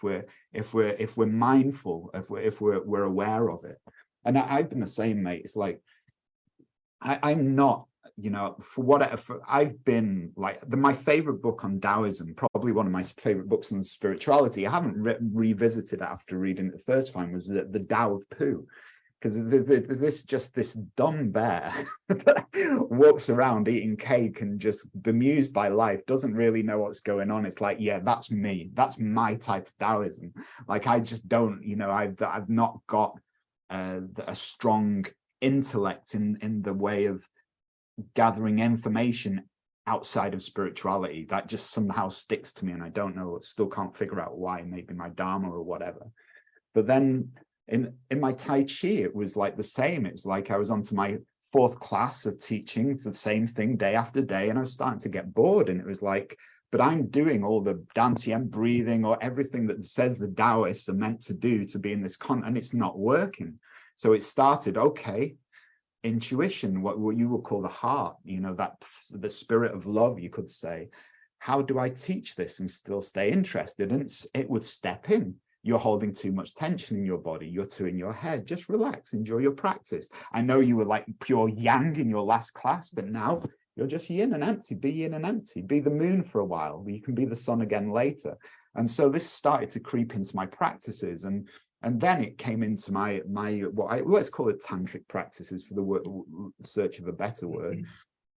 if we're mindful, if we're aware of it. And I've been the same, mate. It's like I'm not, I've been like my favorite book on Taoism, probably one of my favorite books on spirituality. I haven't revisited it after reading it the first time, was the Tao of Pooh. Because this dumb bear that walks around eating cake and just bemused by life, doesn't really know what's going on. It's like, yeah, that's me. That's my type of Taoism. Like, I just don't, I've not got a strong intellect in the way of gathering information outside of spirituality. That just somehow sticks to me, and I don't know, still can't figure out why. Maybe my dharma or whatever. But then in my Tai Chi, it was like the same. It was like I was onto my 4th class of teaching. It's the same thing day after day, and I was starting to get bored. And it was like, but I'm doing all the Dantian breathing, or everything that says the Taoists are meant to do to be in this and it's not working. So it started, okay, intuition, what you would call the heart, that the spirit of love, you could say. How do I teach this and still stay interested? And it would step in. you're holding too much tension in your body. You're too in your head. Just relax, enjoy your practice. I know you were like pure yang in your last class, but now you're just yin and empty. Be yin and empty. Be the moon for a while. You can be the sun again later. And so this started to creep into my practices, and then it came into my let's call it tantric practices, for the search of a better word.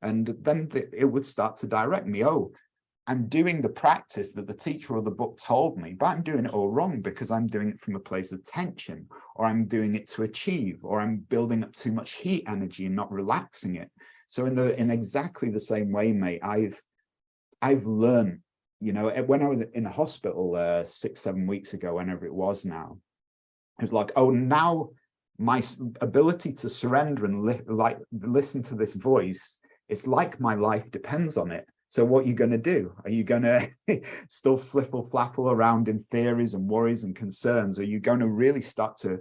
And then it would start to direct me. Oh, I'm doing the practice that the teacher or the book told me, but I'm doing it all wrong because I'm doing it from a place of tension, or I'm doing it to achieve, or I'm building up too much heat energy and not relaxing it. So in exactly the same way, mate, I've learned, you know, when I was in the hospital 6-7 weeks ago, whenever it was now, it was like, oh, now my ability to surrender and listen to this voice, it's like my life depends on it. So what are you going to do? Are you going to still fliffle-flaffle around in theories and worries and concerns? Are you going to really start to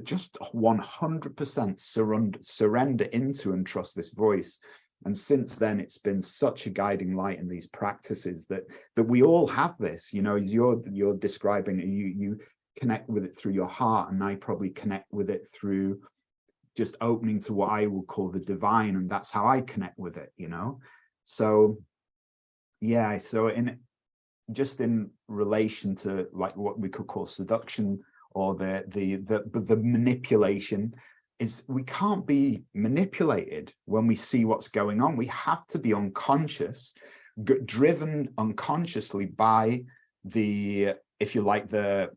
just 100% surrender into and trust this voice? And since then, it's been such a guiding light in these practices that we all have this. You know, as you're describing it, you connect with it through your heart, and I probably connect with it through just opening to what I will call the divine, and that's how I connect with it, you know. So yeah, so in relation to like what we could call seduction, or the manipulation, is we can't be manipulated when we see what's going on. We have to be unconscious, driven unconsciously by the, if you like, the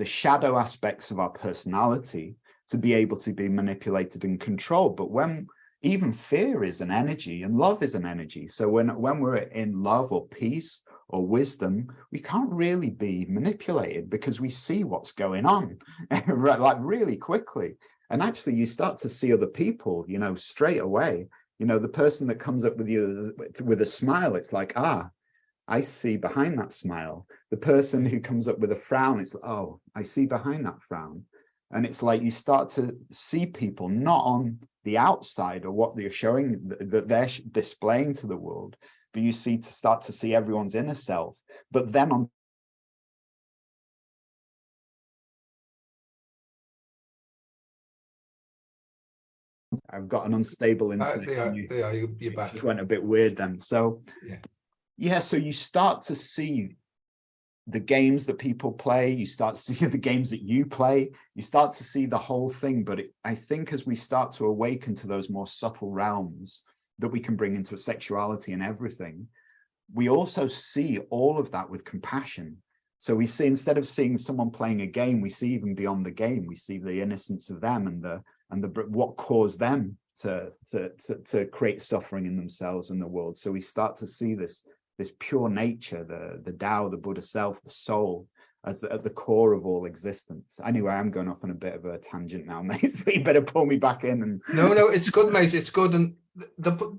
shadow aspects of our personality, to be able to be manipulated and controlled. But when even fear is an energy and love is an energy. So when we're in love or peace or wisdom, we can't really be manipulated because we see what's going on like really quickly. And actually you start to see other people, you know, straight away. You know, the person that comes up with you with a smile, it's like, ah, I see behind that smile. The person who comes up with a frown, it's like, oh, I see behind that frown. And it's like you start to see people not on the outside or what they're showing, that they're displaying to the world, but you start to see everyone's inner self. But then on I've got an unstable internet. You're back. It went a bit weird then. So yeah, so you start to see the games that people play, you start to see the games that you play, you start to see the whole thing. But I think as we start to awaken to those more subtle realms that we can bring into sexuality and everything, we also see all of that with compassion. So we see, instead of seeing someone playing a game, we see even beyond the game. We see the innocence of them and the what caused them to create suffering in themselves and the world. So we start to see this pure nature, the Tao, the Buddha self, the soul, as at the core of all existence. Anyway, I'm going off on a bit of a tangent now, mate, so you better pull me back in. And no, it's good, mate, it's good. And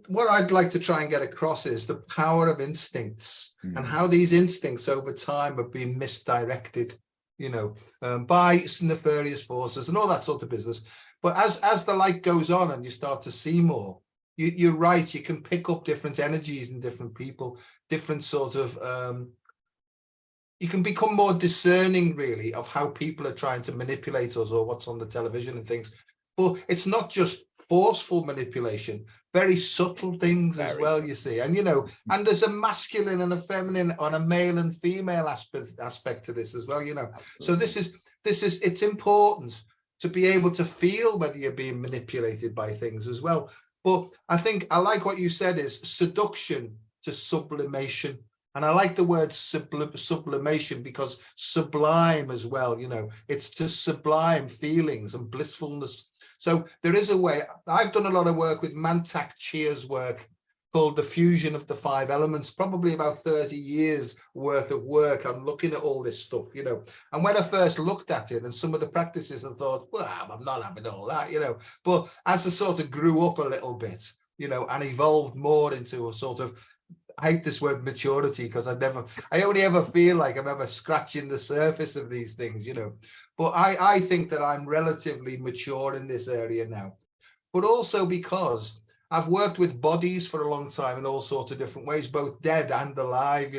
what I'd like to try and get across is the power of instincts and how these instincts over time have been misdirected, you know, by nefarious forces and all that sort of business. But as the light goes on and you start to see more, you're right, you can pick up different energies in different people, different sort of you can become more discerning really of how people are trying to manipulate us or what's on the television and things. But it's not just forceful manipulation, very subtle things as well, you see. And you know, and there's a masculine and a feminine, on a male and female aspect to this as well, you know. Absolutely. So this is it's important to be able to feel whether you're being manipulated by things as well. But I think I like what you said is seduction to sublimation. And I like the word sublimation, because sublime as well, you know, it's to sublime feelings and blissfulness. So there is a way. I've done a lot of work with Mantak Chia's work called The Fusion of the Five Elements, probably about 30 years worth of work on looking at all this stuff, you know. And when I first looked at it and some of the practices, I thought, well, I'm not having all that, you know. But as I sort of grew up a little bit, you know, and evolved more into a sort of, I hate this word maturity, because I only ever feel like I'm ever scratching the surface of these things, you know. But I think that I'm relatively mature in this area now. But also because I've worked with bodies for a long time in all sorts of different ways, both dead and alive,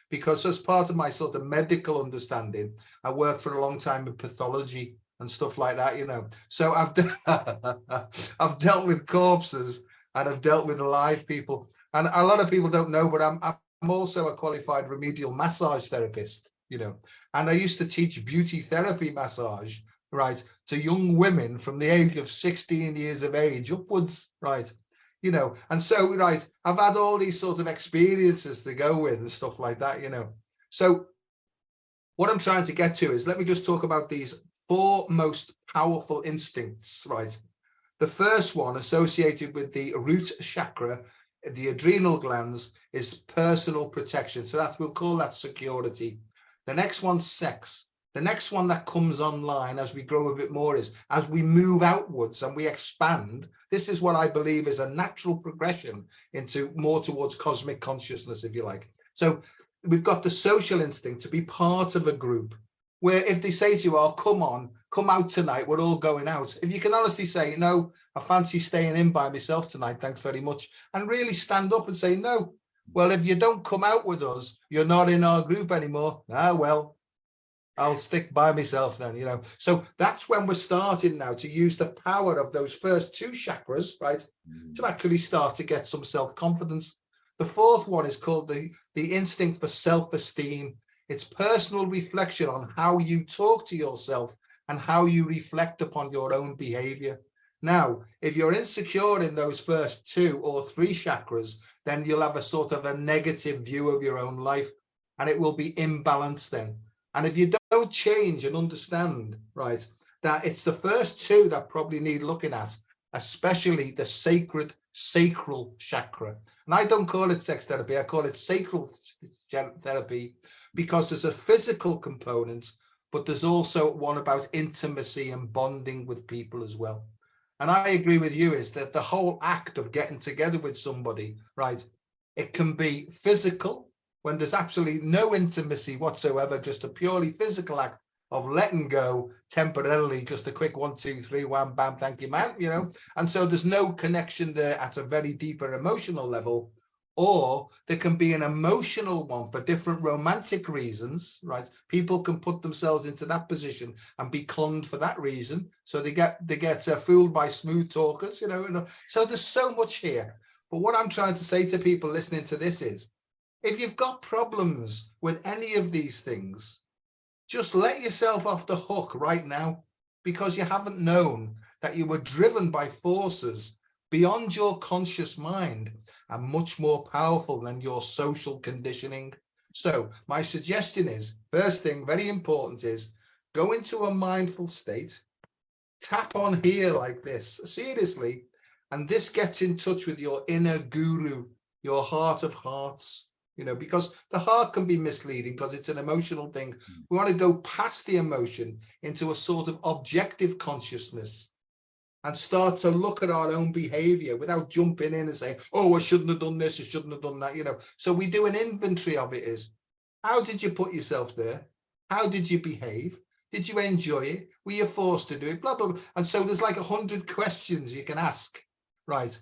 because as part of my sort of medical understanding, I worked for a long time in pathology and stuff like that, So I've dealt with corpses and I've dealt with alive people. And a lot of people don't know, but I'm also a qualified remedial massage therapist, and I used to teach beauty therapy massage, right, to young women from the age of 16 years of age upwards, right, and so, right, I've had all these sort of experiences to go with and stuff like that, So what I'm trying to get to is, let me just talk about these 4 most powerful instincts, right? The first one, associated with the root chakra, the adrenal glands, is personal protection. So we'll call that security. The next one's sex. The next one that comes online as we grow a bit more is as we move outwards and we expand. This is what I believe is a natural progression into more towards cosmic consciousness, if you like. So we've got the social instinct to be part of a group, where if they say to you, oh, come on, come out tonight, we're all going out. If you can honestly say, no, I fancy staying in by myself tonight, thanks very much, and really stand up and say, no, well, if you don't come out with us, you're not in our group anymore. Ah, well, I'll stick by myself then, So that's when we're starting now to use the power of those first 2 chakras, right, to actually start to get some self-confidence. The 4th one is called the instinct for self-esteem. It's personal reflection on how you talk to yourself and how you reflect upon your own behavior. Now, if you're insecure in those first 2 or 3 chakras, then you'll have a sort of a negative view of your own life, and it will be imbalanced then. And if you don't change and understand, right, that it's the first 2 that probably need looking at, especially the sacral chakra. And I don't call it sex therapy, I call it sacral therapy, because there's a physical component, but there's also one about intimacy and bonding with people as well. And I agree with you, is that the whole act of getting together with somebody, right, it can be physical when there's absolutely no intimacy whatsoever, just a purely physical act of letting go temporarily, just a quick 1, 2, 3, wham, bam, thank you, man, and so there's no connection there at a very deeper emotional level. Or there can be an emotional one for different romantic reasons, right? People can put themselves into that position and be conned for that reason. So they get fooled by smooth talkers, So there's so much here. But what I'm trying to say to people listening to this is, if you've got problems with any of these things, just let yourself off the hook right now, because you haven't known that you were driven by forces beyond your conscious mind and much more powerful than your social conditioning. So my suggestion is, first thing, very important, is go into a mindful state, tap on here like this, seriously, and this gets in touch with your inner guru, your heart of hearts, because the heart can be misleading because it's an emotional thing. We want to go past the emotion into a sort of objective consciousness and start to look at our own behavior without jumping in and saying, oh, I shouldn't have done this, I shouldn't have done that, So we do an inventory of it. Is, how did you put yourself there? How did you behave? Did you enjoy it? Were you forced to do it? Blah, blah, blah. And so there's like 100 questions you can ask, right?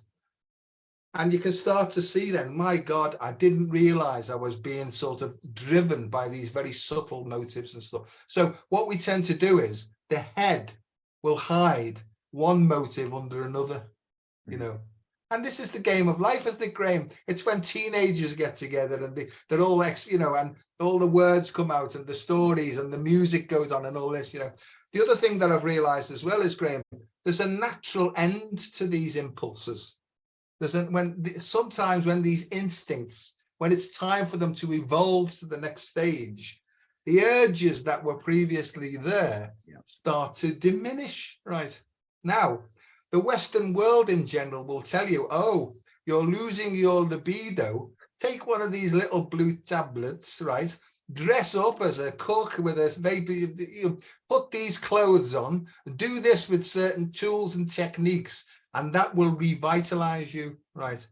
And you can start to see then, my God, I didn't realize I was being sort of driven by these very subtle motives and stuff. So what we tend to do is the head will hide one motive under another, and this is the game of life, isn't it, Graeme? It's when teenagers get together and they're all and all the words come out and the stories and the music goes on and all this, The other thing that I've realized as well is, Graeme, there's a natural end to these impulses. Sometimes when these instincts, when it's time for them to evolve to the next stage, the urges that were previously there start to diminish, right? Now, the Western world in general will tell you, oh, you're losing your libido. Take one of these little blue tablets, right? Dress up as a cook with a maybe, put these clothes on, do this with certain tools and techniques, and that will revitalize you, right?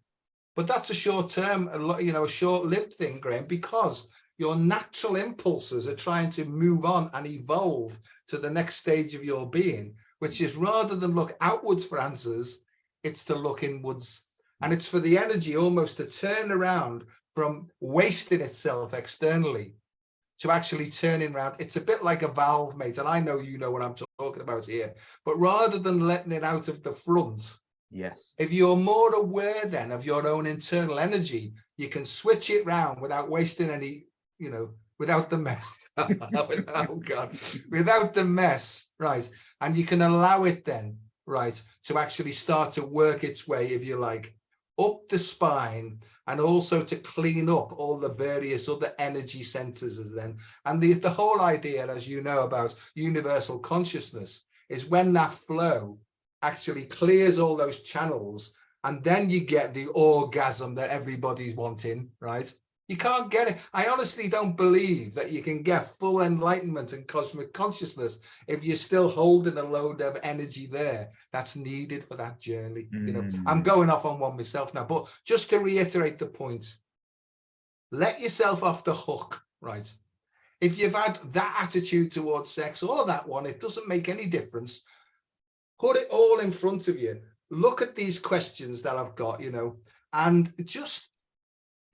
But that's a short-term, a short-lived thing, Graeme, because your natural impulses are trying to move on and evolve to the next stage of your being, which is, rather than look outwards for answers, it's to look inwards. And it's for the energy almost to turn around from wasting itself externally to actually turning around. It's a bit like a valve, mate. And I know you know what I'm talking about here. But rather than letting it out of the front, yes, if you're more aware then of your own internal energy, you can switch it round without wasting any, without the mess. Oh God, without the mess, right? And you can allow it then, right, to actually start to work its way, if you like, up the spine, and also to clean up all the various other energy centers as then. And the whole idea, as you know, about universal consciousness is when that flow actually clears all those channels, and then you get the orgasm that everybody's wanting, right? You can't get it. I honestly don't believe that you can get full enlightenment and cosmic consciousness if you're still holding a load of energy there that's needed for that journey. I'm going off on one myself now, but just to reiterate the point, let yourself off the hook, right? If you've had that attitude towards sex or that one, it doesn't make any difference. Put it all in front of you. Look at these questions that I've got, and just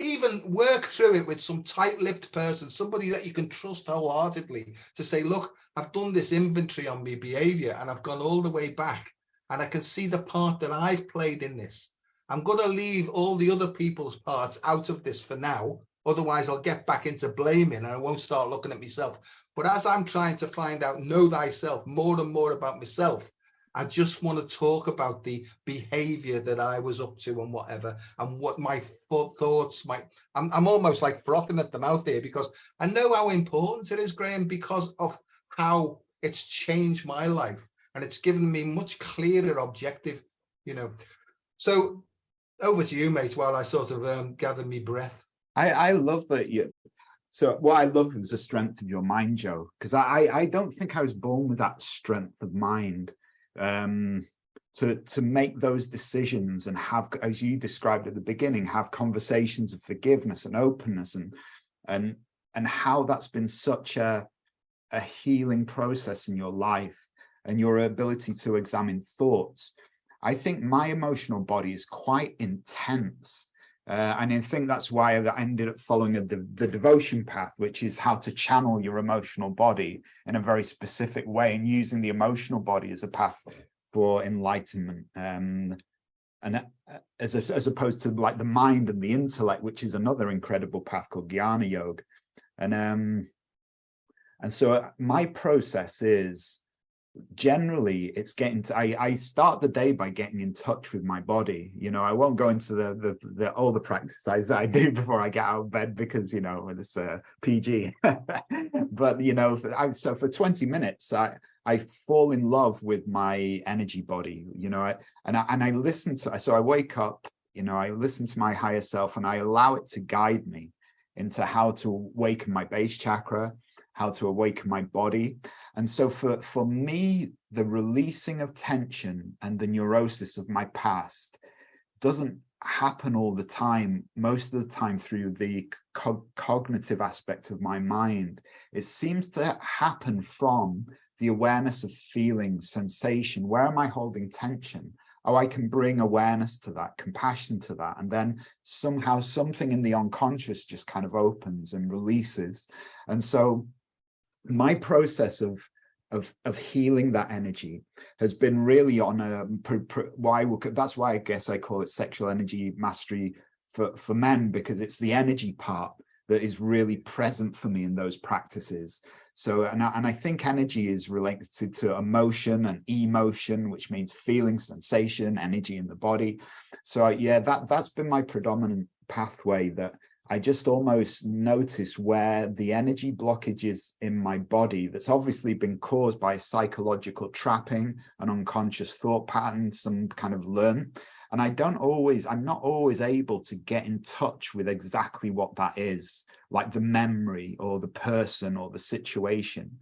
even work through it with some tight-lipped person, somebody that you can trust wholeheartedly, to say, look, I've done this inventory on my behavior and I've gone all the way back and I can see the part that I've played in this. I'm going to leave all the other people's parts out of this for now. Otherwise, I'll get back into blaming and I won't start looking at myself. But as I'm trying to find out, know thyself, more and more about myself, I just want to talk about the behavior that I was up to and whatever, and what my thoughts might. I'm almost like frothing at the mouth here because I know how important it is, Graeme, because of how it's changed my life and it's given me much clearer objective, So over to you, mate, while I sort of gather me breath. I love that you. So what I love is the strength of your mind, Joe, because I don't think I was born with that strength of mind. To make those decisions and have, as you described at the beginning, have conversations of forgiveness and openness, and how that's been such a healing process in your life and your ability to examine thoughts. I think my emotional body is quite intense. And I think that's why I ended up following the devotion path, which is how to channel your emotional body in a very specific way, and using the emotional body as a path for enlightenment, and as opposed to like the mind and the intellect, which is another incredible path called Jnana Yoga. And so my process is, generally it's getting to, I start the day by getting in touch with my body. I won't go into the all the practices I do before I get out of bed because it's PG. But so for 20 minutes I fall in love with my energy body, and I listen to, so I wake up, I listen to my higher self and I allow it to guide me into how to awaken my base chakra, how to awaken my body. And so for me, the releasing of tension and the neurosis of my past doesn't happen all the time. Most of the time through the cognitive aspect of my mind. It seems to happen from the awareness of feeling, sensation. Where am I holding tension? Oh, I can bring awareness to that, compassion to that. And then somehow something in the unconscious just kind of opens and releases. And so my process of healing that energy has been really on that's why I guess I call it sexual energy mastery for men, because it's the energy part that is really present for me in those practices. So, and I think energy is related to emotion and emotion, which means feeling, sensation, energy in the body. So yeah, that's been my predominant pathway, that I just almost notice where the energy blockage is in my body that's obviously been caused by psychological trapping, an unconscious thought pattern, some kind of learn. And I'm not always able to get in touch with exactly what that is, like the memory or the person or the situation.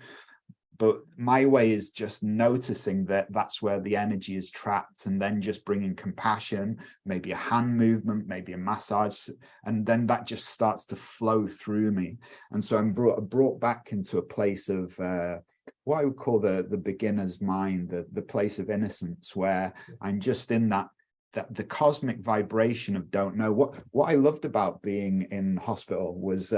But my way is just noticing that that's where the energy is trapped, and then just bringing compassion, maybe a hand movement, maybe a massage, and then that just starts to flow through me. And so I'm brought back into a place of what I would call the beginner's mind, the place of innocence, where I'm just in that the cosmic vibration of don't know. What I loved about being in hospital was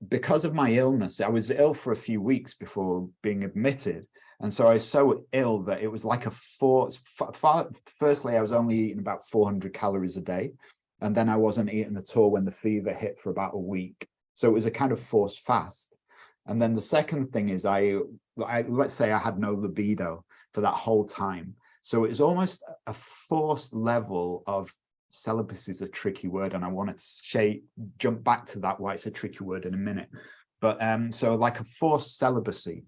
because of my illness. I was ill for a few weeks before being admitted. And so I was so ill that it was like a force. Firstly, I was only eating about 400 calories a day. And then I wasn't eating at all when the fever hit for about a week. So it was a kind of forced fast. And then the second thing is let's say I had no libido for that whole time. So it was almost a forced level of celibacy is a tricky word. And I wanted to jump back to that, why it's a tricky word in a minute. But so like a forced celibacy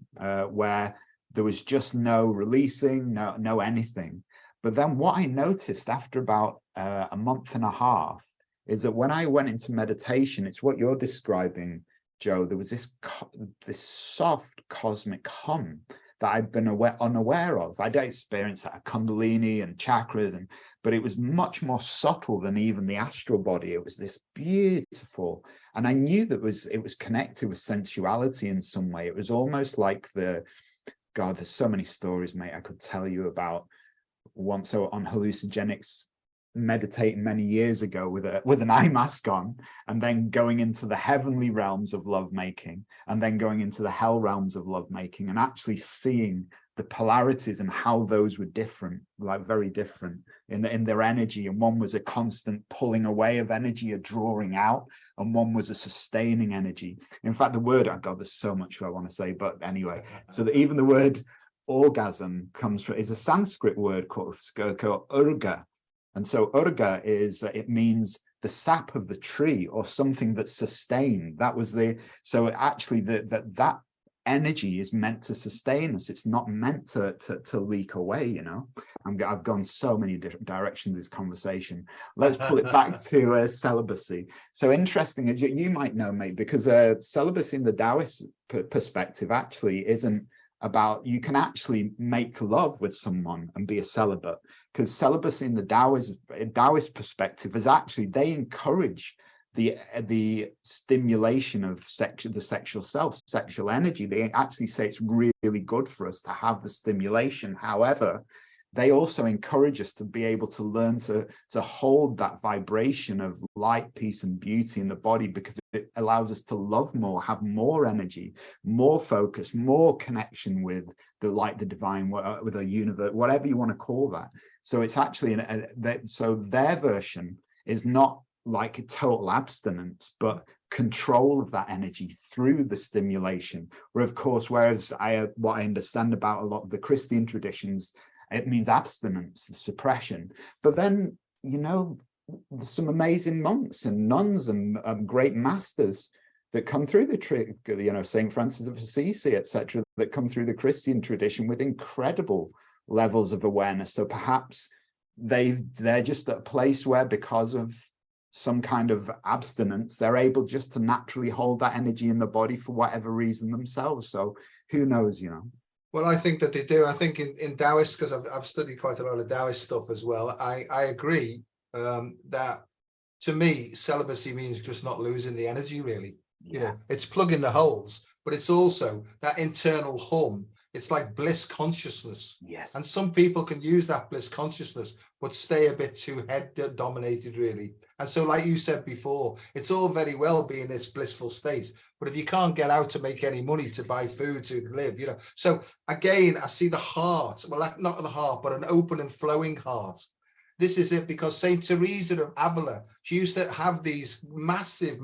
where there was just no releasing, no anything. But then what I noticed after about a month and a half is that when I went into meditation, it's what you're describing, Joe. There was this soft cosmic hum that I'd been unaware of. I'd experienced that Kundalini and chakras, but it was much more subtle than even the astral body. It was this beautiful, and I knew that it was connected with sensuality in some way. It was almost like God, there's so many stories, mate, I could tell you about once. So on hallucinogenics, meditating many years ago with an eye mask on, and then going into the heavenly realms of lovemaking, and then going into the hell realms of lovemaking, and actually seeing the polarities and how those were different, like very different in their energy. And one was a constant pulling away of energy, a drawing out, and one was a sustaining energy. In fact, the word, oh God, there's so much I want to say, but anyway, so that even the word orgasm is a Sanskrit word called urga. And so urga it means the sap of the tree, or something that's sustained. That was so actually that energy is meant to sustain us. It's not meant to leak away, you know. I've gone so many different directions in this conversation. Let's pull it back to celibacy. So interesting, as you might know, mate, because celibacy in the Taoist perspective actually isn't about, you can actually make love with someone and be a celibate, because celibacy in the Taoist perspective is actually, they encourage the stimulation of the sexual self, sexual energy. They actually say it's really good for us to have the stimulation. However, they also encourage us to be able to learn to hold that vibration of light, peace, and beauty in the body, because it allows us to love more, have more energy, more focus, more connection with the light, the divine, with the universe, whatever you want to call that. So it's actually so their version is not like a total abstinence, but control of that energy through the stimulation. Whereas what I understand about a lot of the Christian traditions, it means abstinence, the suppression. But then, you know, there's some amazing monks and nuns and great masters that come through you know, St. Francis of Assisi, etc., that come through the Christian tradition with incredible levels of awareness. So perhaps they're just at a place where, because of some kind of abstinence, they're able just to naturally hold that energy in the body for whatever reason themselves. So who knows, you know. Well, I think that they do. I think in Taoist, because I've studied quite a lot of Taoist stuff as well, I agree that, to me, celibacy means just not losing the energy, really. Yeah. You know, it's plugging the holes, but it's also that internal hum. It's like bliss consciousness. Yes. And some people can use that bliss consciousness, but stay a bit too head dominated, really. And so, like you said before, it's all very well being this blissful state, but if you can't get out to make any money, to buy food, to live, you know. So again, I see the heart, well, not the heart, but an open and flowing heart. This is it, because Saint Teresa of Avila, she used to have these massive,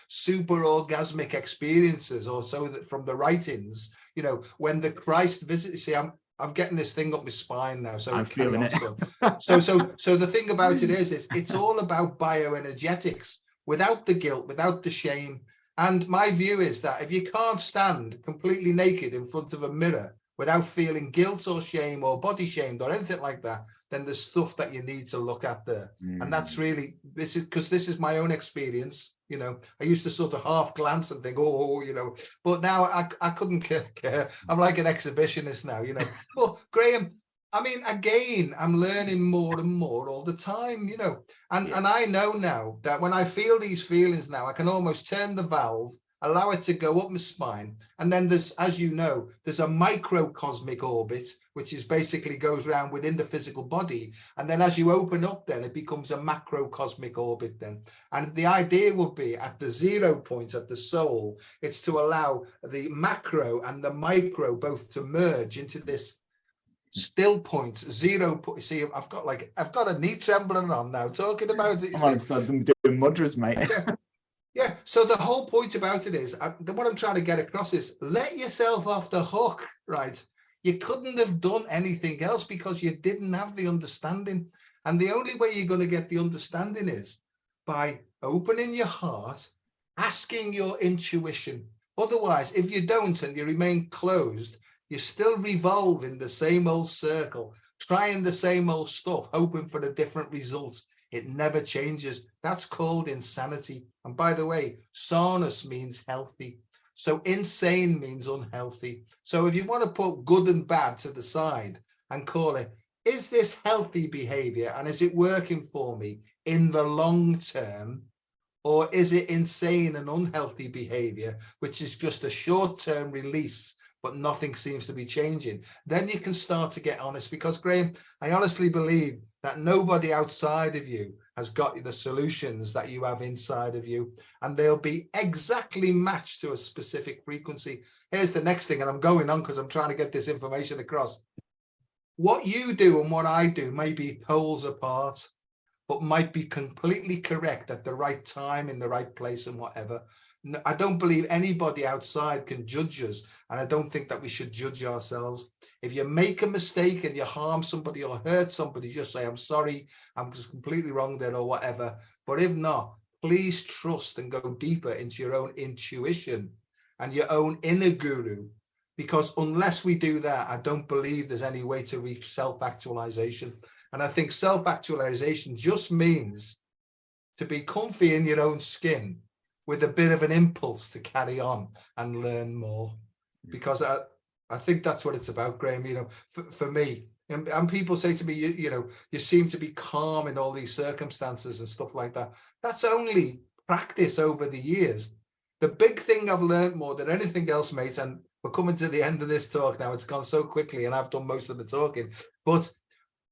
super orgasmic experiences, or so that from the writings, you know, when the Christ visit. See, I'm getting this thing up my spine now, so I'm feeling it. So the thing about it is it's all about bioenergetics, without the guilt, without the shame. And my view is that if you can't stand completely naked in front of a mirror without feeling guilt or shame or body shamed or anything like that, then there's stuff that you need to look at there. And that's really, this is my own experience. You know, I used to sort of half glance and think, oh, you know, but now I couldn't care. I'm like an exhibitionist now, you know. But Graeme, I mean, again, I'm learning more and more all the time, you know, and I know now that when I feel these feelings now, I can almost turn the valve allow it to go up my spine. And then there's, as you know, there's a microcosmic orbit, which is basically goes around within the physical body. And then as you open up, then it becomes a macrocosmic orbit then. And the idea would be at the 0 point, at the soul, it's to allow the macro and the micro both to merge into this still point, 0 point. See, I've got a knee trembling on now talking about it. I'm going to start them doing mudras, mate. Yeah. Yeah, so the whole point about it is, what I'm trying to get across is, let yourself off the hook, right? You couldn't have done anything else because you didn't have the understanding. And the only way you're going to get the understanding is by opening your heart, asking your intuition. Otherwise, if you don't and you remain closed, you still revolve in the same old circle, trying the same old stuff, hoping for a different result. It never changes. That's called insanity. And by the way, sanus means healthy. So insane means unhealthy. So if you want to put good and bad to the side and call it, is this healthy behavior and is it working for me in the long term? Or is it insane and unhealthy behavior, which is just a short-term release, but nothing seems to be changing? Then you can start to get honest, because Graeme, I honestly believe that nobody outside of you has got the solutions that you have inside of you, and they'll be exactly matched to a specific frequency. Here's the next thing, and I'm going on because I'm trying to get this information across. What you do and what I do may be poles apart, but might be completely correct at the right time, in the right place and whatever. I don't believe anybody outside can judge us, and I don't think that we should judge ourselves. If you make a mistake and you harm somebody or hurt somebody, just say, I'm sorry, I'm just completely wrong there or whatever. But if not, please trust and go deeper into your own intuition and your own inner guru, because unless we do that, I don't believe there's any way to reach self-actualization. And I think self-actualization just means to be comfy in your own skin with a bit of an impulse to carry on and learn more. Because I think that's what it's about, Graeme, you know, for me. And people say to me, you know, you seem to be calm in all these circumstances and stuff like that. That's only practice over the years. The big thing I've learned more than anything else, mate, and we're coming to the end of this talk now, it's gone so quickly and I've done most of the talking, but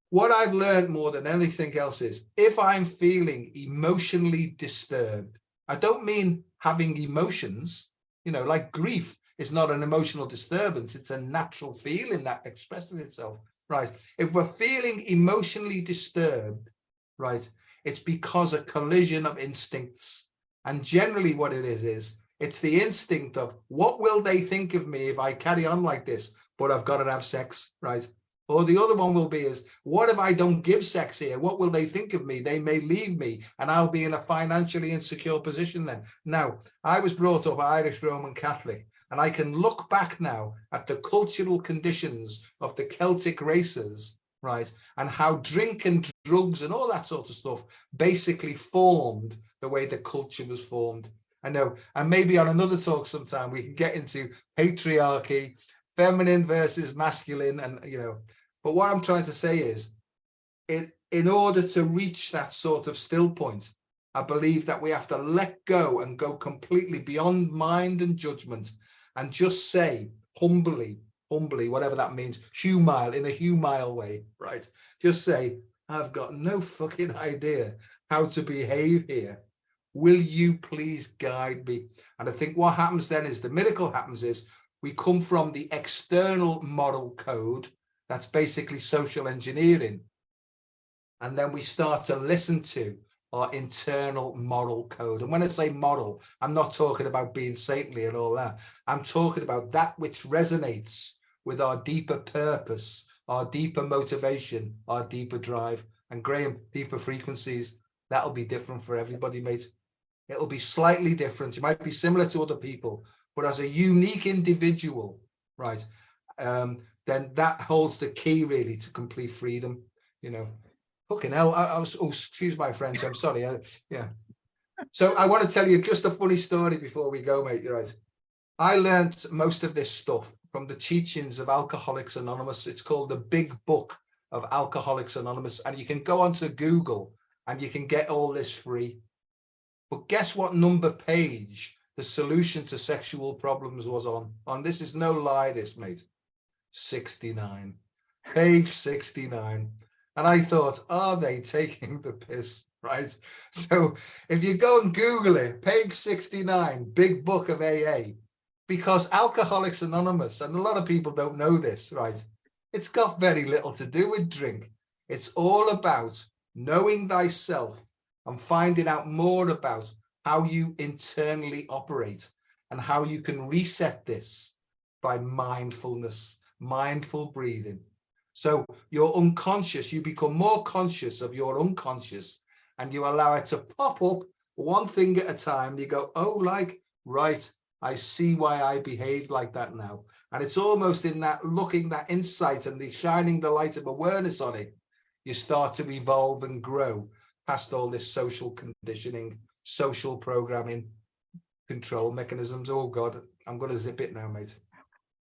what I've learned more than anything else is, if I'm feeling emotionally disturbed, I don't mean having emotions, you know, like grief is not an emotional disturbance. It's a natural feeling that expresses itself, right? If we're feeling emotionally disturbed, right, it's because a collision of instincts. And generally what it is it's the instinct of, what will they think of me if I carry on like this, but I've got to have sex, right? Or the other one will be is, what if I don't give sex here? What will they think of me? They may leave me and I'll be in a financially insecure position then. Now, I was brought up Irish Roman Catholic, and I can look back now at the cultural conditions of the Celtic races, right? And how drink and drugs and all that sort of stuff basically formed the way the culture was formed. I know, and maybe on another talk sometime we can get into patriarchy, feminine versus masculine, and you know, but what I'm trying to say is, in order to reach that sort of still point, I believe that we have to let go and go completely beyond mind and judgment and just say humbly, whatever that means, humile, in a humile way, right? Just say, I've got no fucking idea how to behave here. Will you please guide me? And I think what happens then is, the miracle happens is, we come from the external moral code, that's basically social engineering. And then we start to listen to our internal moral code. And when I say moral, I'm not talking about being saintly and all that. I'm talking about that which resonates with our deeper purpose, our deeper motivation, our deeper drive. And Graeme, deeper frequencies, that'll be different for everybody, mate. It'll be slightly different. You might be similar to other people, but as a unique individual, right, then that holds the key really to complete freedom, you know. Fucking hell, I was, oh, excuse my French, I'm sorry. Yeah. So I want to tell you just a funny story before we go, mate. You're right. I learned most of this stuff from the teachings of Alcoholics Anonymous. It's called the Big Book of Alcoholics Anonymous. And you can go onto Google and you can get all this free. But guess what number page the solution to sexual problems was on this is no lie, this, mate, 69, page 69. And I thought, are they taking the piss? Right? So if you go and Google it, page 69, big book of AA, because Alcoholics Anonymous, and a lot of people don't know this, right? It's got very little to do with drink. It's all about knowing thyself and finding out more about how you internally operate and how you can reset this by mindfulness, mindful breathing. So your unconscious, you become more conscious of your unconscious, and you allow it to pop up one thing at a time. You go, oh, like, right, I see why I behaved like that now. And it's almost in that looking, that insight and the shining the light of awareness on it, you start to evolve and grow past all this social conditioning, social programming, control mechanisms. Oh God, I'm going to zip it now, mate.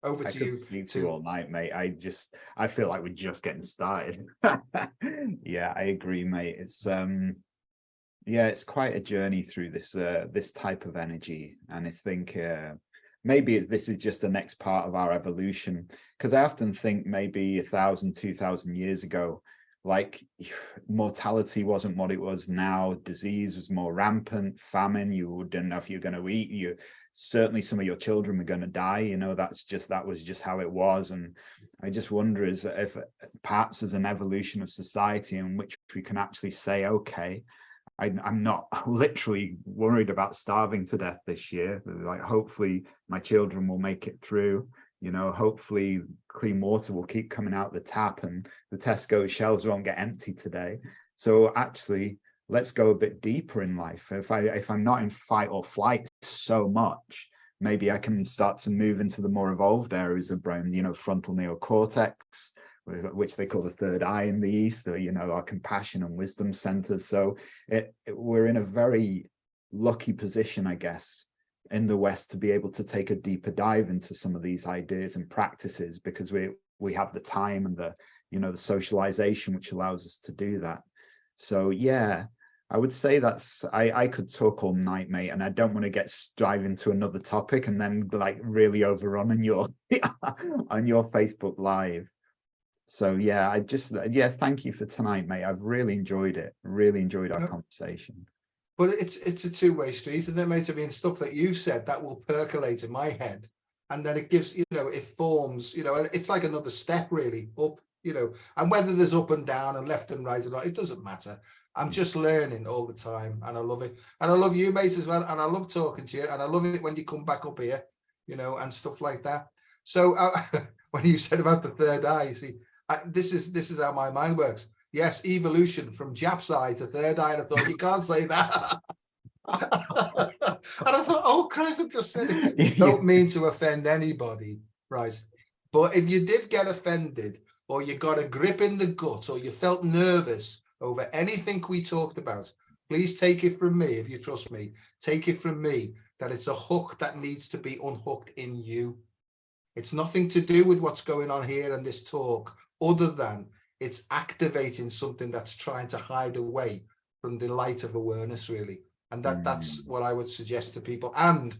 Over to you. Speak to you all night, mate. I feel like we're just getting started. Yeah, I agree, mate. It's yeah, it's quite a journey through this type of energy, and I think maybe this is just the next part of our evolution, because I often think maybe 1,000, 2,000 years ago, like, mortality wasn't what it was now. Disease was more rampant, famine, you didn't know if you're going to eat, you certainly some of your children were going to die, you know, that was just how it was. And I just wonder is if perhaps there's an evolution of society in which we can actually say, okay, I'm not literally worried about starving to death this year. Like, hopefully my children will make it through. You know, hopefully clean water will keep coming out the tap and the Tesco shelves won't get empty today. So actually, let's go a bit deeper in life. If I'm not in fight or flight so much, maybe I can start to move into the more evolved areas of brain, you know, frontal neocortex, which they call the third eye in the East, or, you know, our compassion and wisdom centers. So we're in a very lucky position, I guess, in the West to be able to take a deeper dive into some of these ideas and practices, because we have the time and the, you know, the socialization which allows us to do that. So yeah, I would say that's, I could talk all night, mate, and I don't want to dive into another topic and then like really overrun on your on your Facebook Live. So yeah, thank you for tonight, mate. I've really enjoyed it. Really enjoyed our conversation. But it's a two-way street, and there may have been stuff that you've said that will percolate in my head, and then it gives, you know, it forms, you know, it's like another step really up, you know, and whether there's up and down and left and right or not, it doesn't matter. I'm just learning all the time, and I love it. And I love you, mate, as well, and I love talking to you, and I love it when you come back up here, you know, and stuff like that. So when you said about the third eye, you see, this is how my mind works. Yes, evolution from Jap's eye to third eye. And I thought, you can't say that. And I thought, oh, Christ, I've just said it. Don't mean to offend anybody, right? But if you did get offended, or you got a grip in the gut, or you felt nervous over anything we talked about, please take it from me, if you trust me, take it from me that it's a hook that needs to be unhooked in you. It's nothing to do with what's going on here in this talk, other than it's activating something that's trying to hide away from the light of awareness, really. And that's what I would suggest to people. And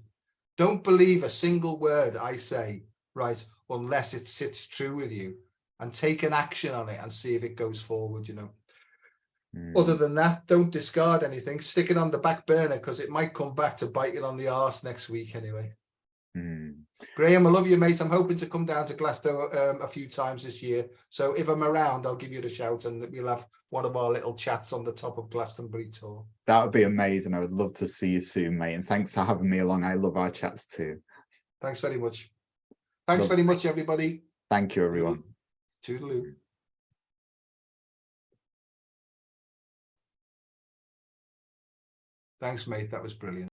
don't believe a single word I say, right, unless it sits true with you, and take an action on it and see if it goes forward, you know. Other than that, don't discard anything. Stick it on the back burner, because it might come back to bite it on the arse next week anyway. Graeme, I love you, mate. I'm hoping to come down to Glasgow a few times this year. So if I'm around, I'll give you the shout, and we'll have one of our little chats on the top of Glastonbury tour. That would be amazing. I would love to see you soon, mate. And thanks for having me along. I love our chats too. Thanks very much. Thanks very much, everybody. Thank you, everyone. Toodaloo. Thanks, mate. That was brilliant.